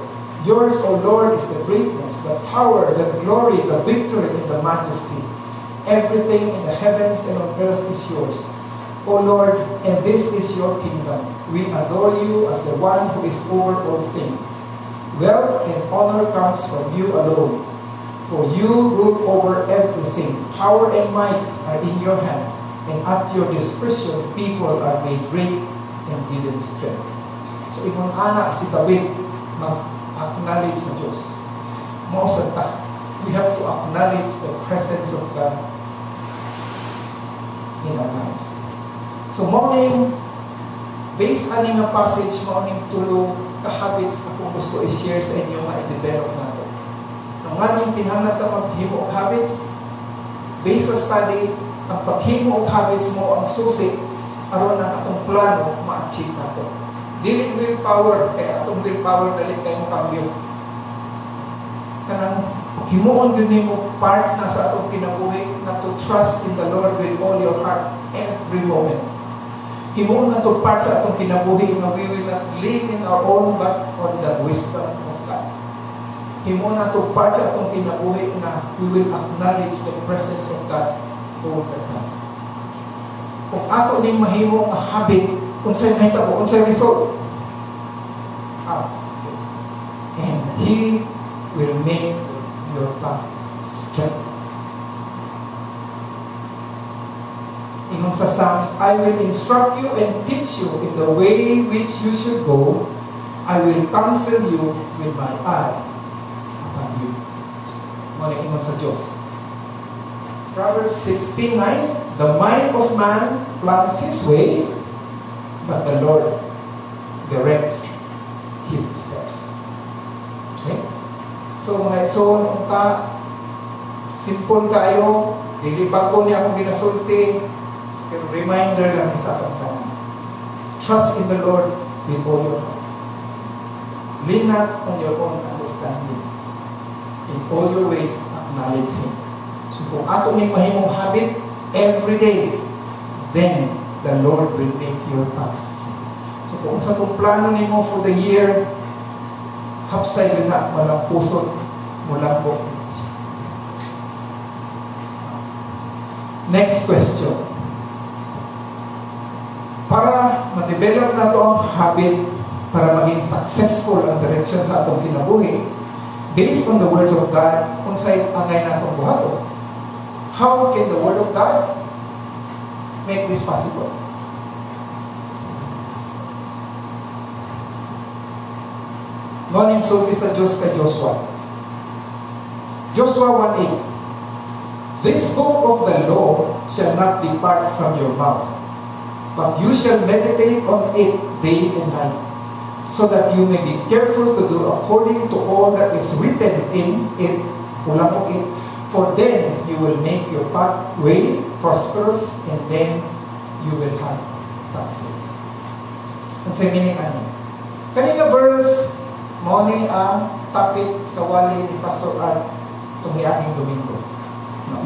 Yours, O Lord, is the greatness, the power, the glory, the victory, and the majesty. Everything in the heavens and on earth is yours. O Lord, and this is your kingdom. We adore you as the one who is over all things. Wealth and honor comes from you alone. For you rule over everything. Power and might are in your hand, and at your discretion people are made great and given strength. So ikon ana si David mag-acknowledge sa Diyos. Mausa ta. We have to acknowledge the presence of God in our lives. So morning, based ani nga passage, morning tulong ka-habits akong gusto i-share sa inyo nga i-develop nato. Ang anong kinahanglan ka maghimo og habits, based sa study, ang paghimo og habits mo ang susi aron ang atong plano ma-achieve nato. Dili willpower, kaya atong willpower dali kayo kambyo. Kanang himuon gyud nimo part na sa atong kinabuhi na to trust in the Lord with all your heart every moment. Himuon na to part sa atong kinabuhi na we will not live in our own but on the wisdom of God. Himuon na to part sa atong kinabuhi na we will acknowledge the presence of God all the time. Kung ato ning mahimo nga habit, unsay mahitabo, unsay result? And He will make your path straight. Ingon sa Psalms, I will instruct you and teach you in the way which you should go. I will counsel you with my eye upon you. Muna ingon sa Diyos. Proverbs 16:9, the mind of man plans his way, but the Lord directs his steps. Okay? So mga igsoon, unta, simple kayo, dili bago niya akong ginasulti, pero reminder lang isa kang kanan. Trust in the Lord with all your heart. Lean not on your own understanding. In all your ways, acknowledge Him. So kung ato ning mahimong habit every day, then the Lord will make your path straight. So kung sa kung plano nimo for the year, hapsay yun na, walang pusod, walang bukit. Next question. Para ma-develop na to ang habit, para maging successful ang direction sa atong kinabuhi, based on the words of God, unsay angay na itong buhaton. How can the Word of God make this possible? Noon insulti sa Diyos kay Joshua. Joshua 1:8. This book of the law shall not depart from your mouth, but you shall meditate on it day and night, so that you may be careful to do according to all that is written in it. Ulang it. For then you will make your pathway prosperous, and then you will have success. Kung sa meaning ano? Kanina verse, mo ni ang topic sa wali ni Pastor Art itong aking Domingo.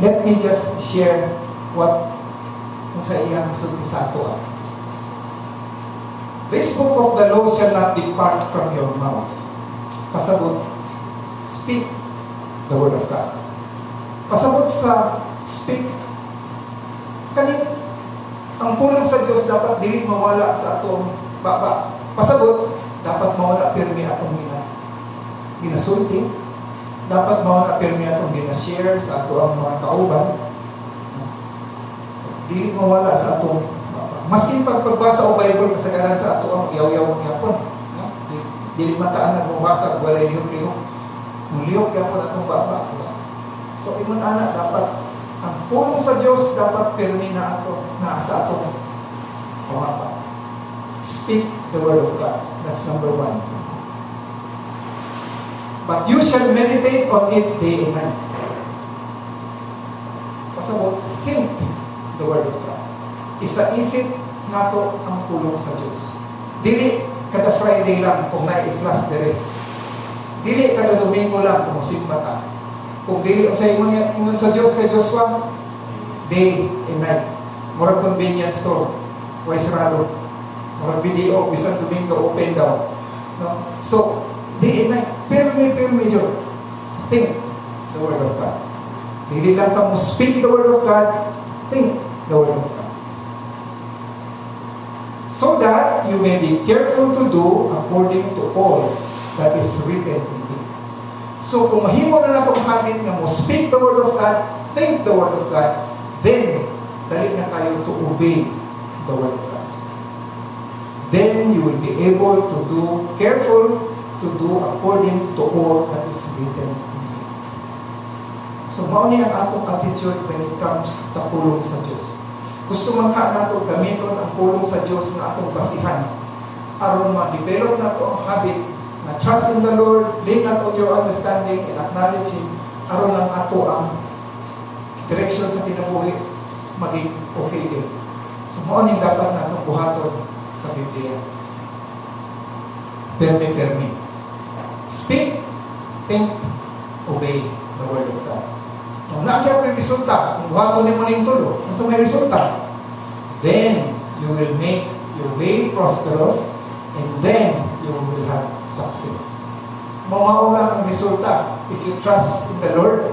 Let me just share what kung sa iyang sulti sa ato. This book of the law shall not depart from your mouth. Pasabot, speak the word of God. Pasabot sa speak. Kanin, ang pulong sa Diyos dapat dili mawala sa atong baba. Pasabot, dapat mawala pirmi atong ginasulti. Dapat mawala pirmi atong ginashare sa ato ang mga kauban. Dili mawala sa atong baba. Maski pagbasa o Bible kasagaran sa ato ang yaw-yaw ng yapon. Dili mataan na bumasa, walay lihok-lihok. Mulihok yapon atong baba. So, imon anak, dapat ang pulong sa Diyos dapat pirmi na ato, na sa atong pamapa. Speak the word of God. That's number 1. But you shall meditate on it day and night. Pasabot, think the word of God. Isa-isip nato ang pulong sa Diyos. Dili kada Friday lang kung na-i-flash dire. Dili kada Domingo lang kung simbata. Kung dili sa ingon sa Diyos kay Joshua, day and night. Murag convenience store, wise rado. Murag video, bisan Domingo open daw. No? So, day and night, pirmi yun. Think the word of God. Dili lang ka mo speak the word of God, think the word of God. So that you may be careful to do according to all that is written in it. So kung mahimo na natong habit nga mo speak the word of God, think the word of God, then dali na kayo to obey the word of God. Then you will be able to do, careful to do according to all that is written in it. So mao ni ang atong attitude when it comes sa pulong sa Diyos. Gusto man ka nato gamiton ang pulong sa Diyos nga atong basihan aron ma-develop nato ang habit Na trust in the Lord, lean not on your understanding, and acknowledge Him, aron lang ato ang direction sa kinabuhi maging okay din. So, mo ang dapat natong buhaton sa Biblia. Permi. Speak, think, obey the Word of God. Kung naagyan may resulta, kung buhaton ni mo ning tulo, kung may resulta, then you will make your way prosperous, and then you will have success. Mamauna ang resulta if you trust in the Lord,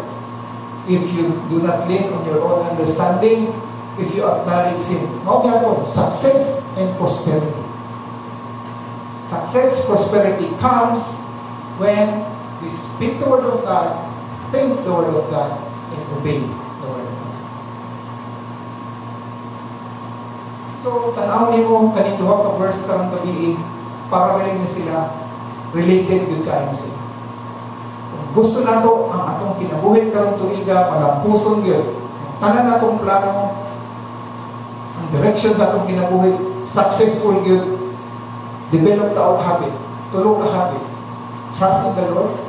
if you do not lean on your own understanding, if you acknowledge Him. Maugyapon, success and prosperity. Success, prosperity comes when we speak the Word of God, think the Word of God, and obey the Word of God. So, tanaw mo kaning duha ka verse karong gabi, para rin sila related yun kayo sila. Kung gusto nato ang atong kinabuhi karong tuiga, malampuson yun. Tanan natong plano, ang direction natong kinabuhi, successful yun, develop na og habit, tulong na habit. Trust in the Lord,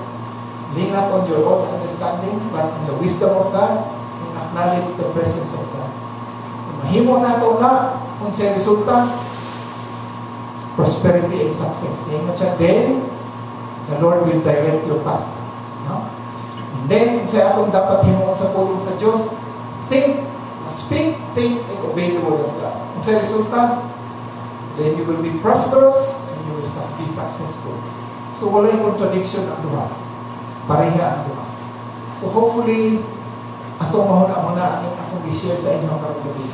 lean not on your own understanding, but on the wisdom of God, and acknowledge the presence of God. Kung mahimo nato na, kung sa resulta, prosperity and success. Then, the Lord will direct your path. No? And then, kung sa atong dapat himuon sa pulong sa Diyos, think, speak, think, and obey the Word of God. Kung sa resulta, then you will be prosperous and you will be successful. So, wala yung contradiction ang duha. Pareha ang duha. So, hopefully, atong mahuna-muna ang akong i-share sa inyo ang karong gabi.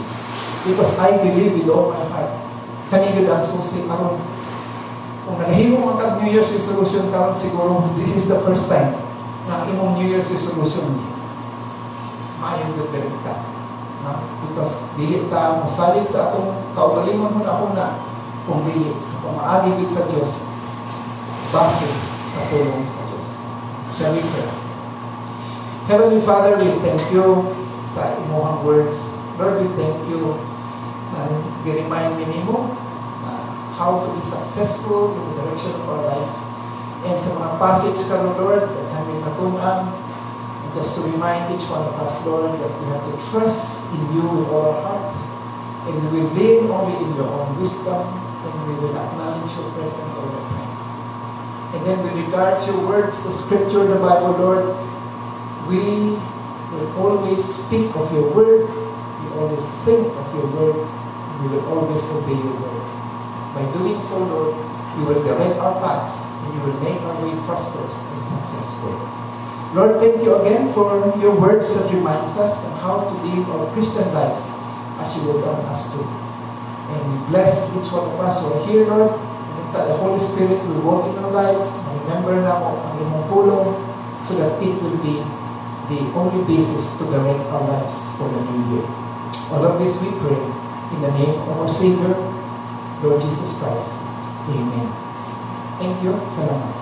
Because I believe with all my heart, kanigid ang susi aron. Kung naghimo man kag New Year's resolution karon, siguro this is the first time na imong New Year's resolution maayon gyud direkta. No? Because dili ta mosalig sa atong kaugalingon hunahuna kung dili sa pamaagi gid sa Dios base sa tulong sa Dios. Shall we pray? Heavenly Father, we thank you sa imong words. Lord, we thank you. Remind me nimo how to be successful in the direction of our life. And sa mga passage karon, Lord, that kami natunan, just to remind each one of us, Lord, that we have to trust in you with all our heart, and we will lean only in your own wisdom, and we will acknowledge your presence all the time. And then with regards to your words, the scripture, the Bible, Lord, we will always speak of your word, we always think of your word, we will always obey your word. By doing so, Lord, you will direct our paths, and you will make our way prosperous and successful. Lord, thank you again for your words that reminds us on how to live our Christian lives as you would want us to. And we bless each one of us who are here, Lord, and that the Holy Spirit will work in our lives. Remember na mo ang imong pulong so that it will be the only basis to direct our lives for the new year. All of this we pray in the name of our Savior, Lord Jesus Christ. Amen. Thank you. Salamat.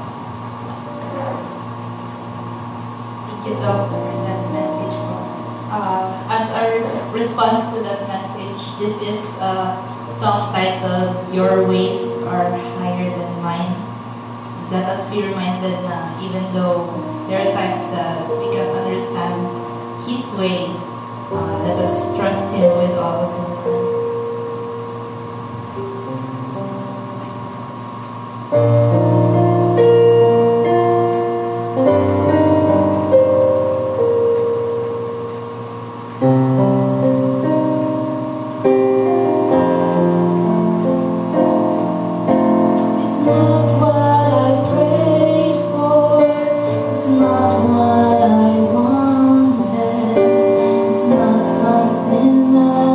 Thank you, Doc, for that message. As our response to that message, this is a song titled, Your Ways Are Higher Than Mine. Let us be reminded na even though there are times that we can understand His ways, let us trust Him with all of our heart. Something I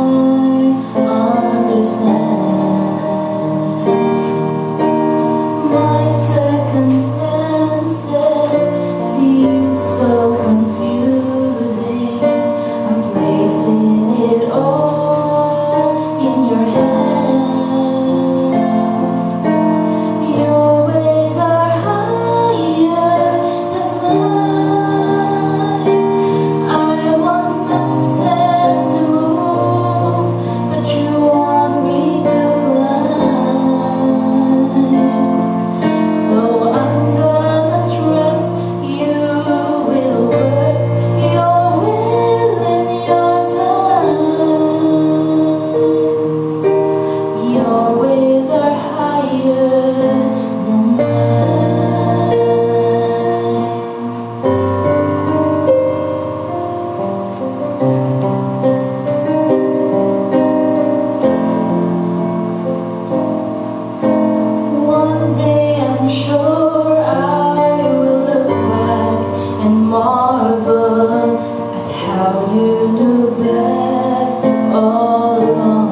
how you knew best all along.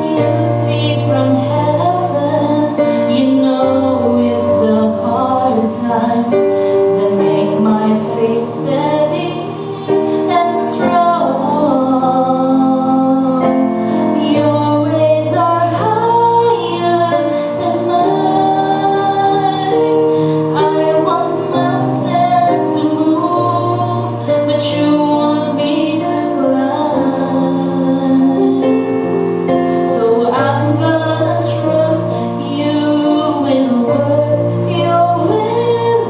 You see from heaven, you know it's the hard times that make my faith steady and strong. Your ways are higher than mine. I want mountains to move, but you want me to climb. So I'm gonna trust you will work your will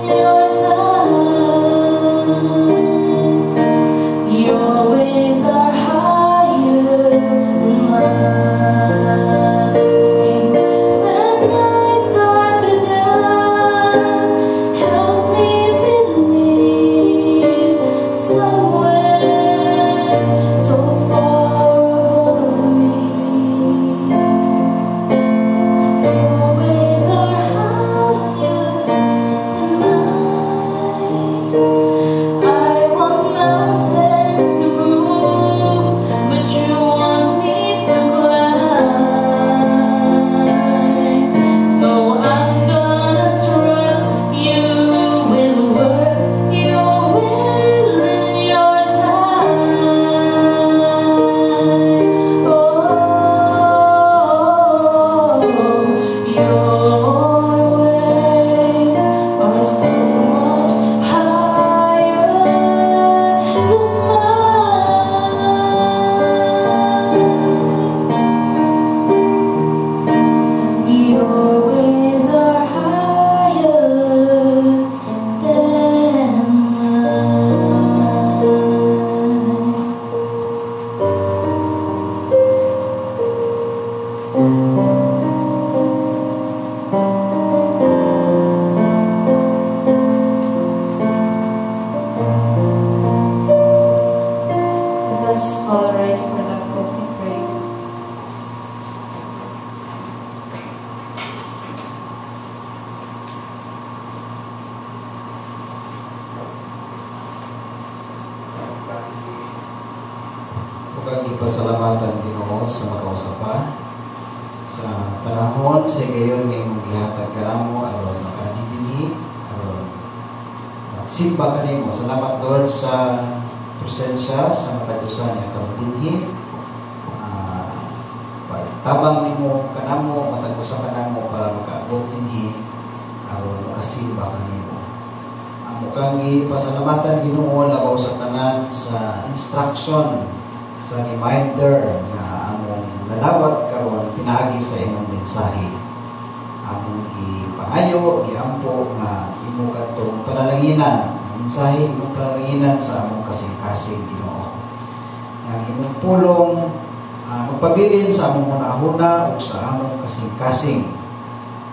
in your time. Your ways are higher than mine. When I start to doubt, help me believe somewhere so far above me. Your ways are higher than mine. I want mountains to move, but you want me to climb. So I'm gonna trust you will work your will in your time. Oh, your ways are so much higher than mine. Your ways are higher than mine. Let's all rise for the closing prayer. Mukhang ipasalamatan Ginoo sa makausapan sa panahon sa gayon nga imong gihatag kanamo aron makadibini aron magsimba kanimo. Salamat Lord sa presensya sa matagusan nga karon dinhi. Tabang nimo kanamo matagusan kanamo para makaabot dinhi aron makasimba kanimo. Mukhang ipasalamatan Ginoo labaw sa tanan sa instruction sa reminder nga among nalawat karon pinaagi sa imong mensahe. Among gipangayo, giampo nga imo kadtong panalanginan, ang mensahe imong panalanginan sa among kasing-kasing Ginoo. Ang imong pulong magpabilin sa among hunahuna ug sa among kasing-kasing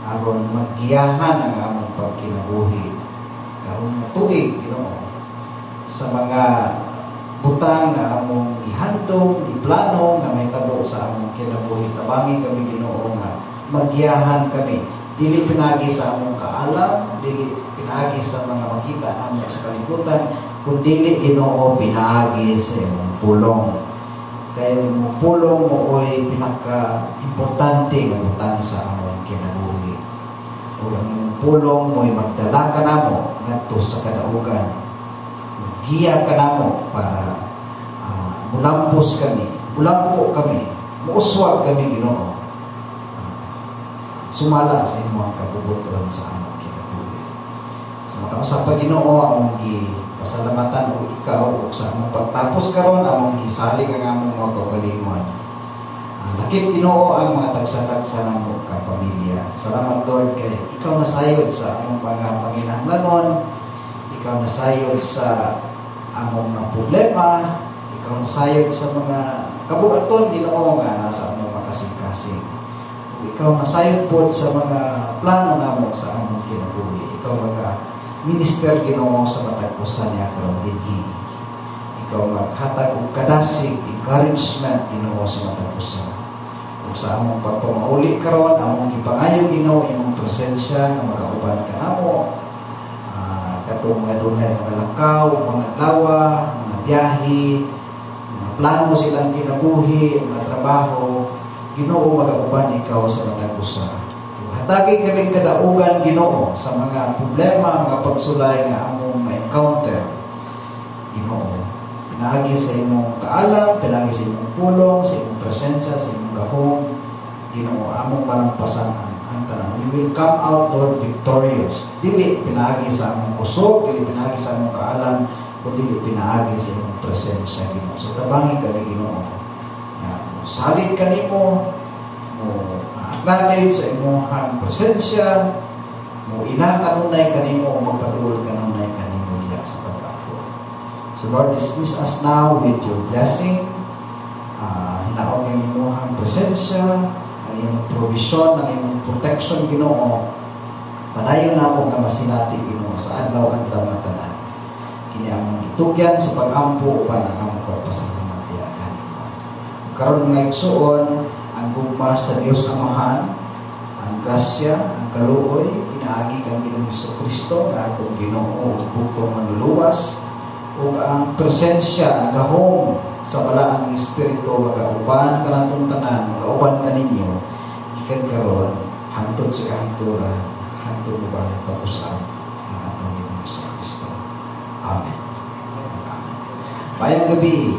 aron maggiyahan ang among pagkinabuhi karon nga tuig Ginoo sa mga butang nga among ihandom, iplano nga may tabo sa among kinabuhi. Tabangi kami Ginoo nga maggiyahan kami. Dili pinagi sa among kaalam, dili pinagi sa mga makita namo sa kalibutan, kun dili Ginoo pinaagi sa imong pulong. Kaya imong pulong mo oy pinaka-importante nga butang sa among kinabuhi. O ang imong pulong mo'y magdala ka namo ngadto sa kadaugan. Giya ka namo para mulampos kami, mulampo kami, muuswag kami Ginoo. Sumala sa imong kabubuton sa among kinabuhi. Sa makausap pa Ginoo among gipasalamatan o ikaw o sa among pagtapos karon among gisalig ang among mga kaugalingon. Lakip Ginoo ang mga tagsa-tagsa namo ka pamilya. Salamat Lord kay ikaw nasayod sa among mga panginahanglanon. Ikaw nasayod sa among mga problema, ikaw nasayod sa mga kabuhaton Ginoo nga nasa among makasing-kasing. Ikaw nasayod po sa mga plano namo sa among kinabuhi. Ikaw mga minister Ginoo sa matagpusan niya karon dinhi. Ikaw maghatag og kadasig, encouragement Ginoo sa matagpusan. Ug sa among pagpamauli karon among gipangayo Ginoo imong presensya nga magauban kanamo. katong mga dunay mga lakaw, mga lawa, mga biyahe, mga plano silang kinabuhi, mga trabaho, Ginoo magauban ikaw sa mga usa. Hatagi kami kadaugan Ginoo sa mga problema, mga pagsulay nga among ma-encounter. Ginoo, pinaagi sa imong kaalam, pinaagi sa imong pulong, sa imong presensya, sa imong gahom. Ginoo, among malampasan ang tanan. We will come out, Lord, victorious. Dili pinaagi sa among kusog, dili pinaagi sa among kaalam, kundi pinaagi sa imong presensya, Ginoo. So tabangi kami Ginoo. Salit kanimo, mo acknowledge sa imong presensya, mo ilang kanunay kanimo, o magpaduol kanunay kanimo diya sa pag-ako. So Lord, dismiss us now with your blessing. Hinaot ng imong presensya, ang imong provision, ang imong protection, Ginoo. Padayon na mo nga masinati, Ginoo, sa adlaw-adlaw nga tanan. Kini among itugyan sa pag-ampo uban ang among pagpasalamat. Karon nga igsuon ang gugma sa Dios Amahan, ang grasya, ang kaluoy, pinaagi kang Ginoong Jesucristo na atong Ginoo butong manluluwas, ug ang presensya, ang gahom sa balaang Espiritu magauban kanatong tanan, magauban kaninyo gikan karon hangtod sa kahigturan, hangtod mo balik pag-usab ang atong Ginoong Jesucristo. Amen. Mayang gabi.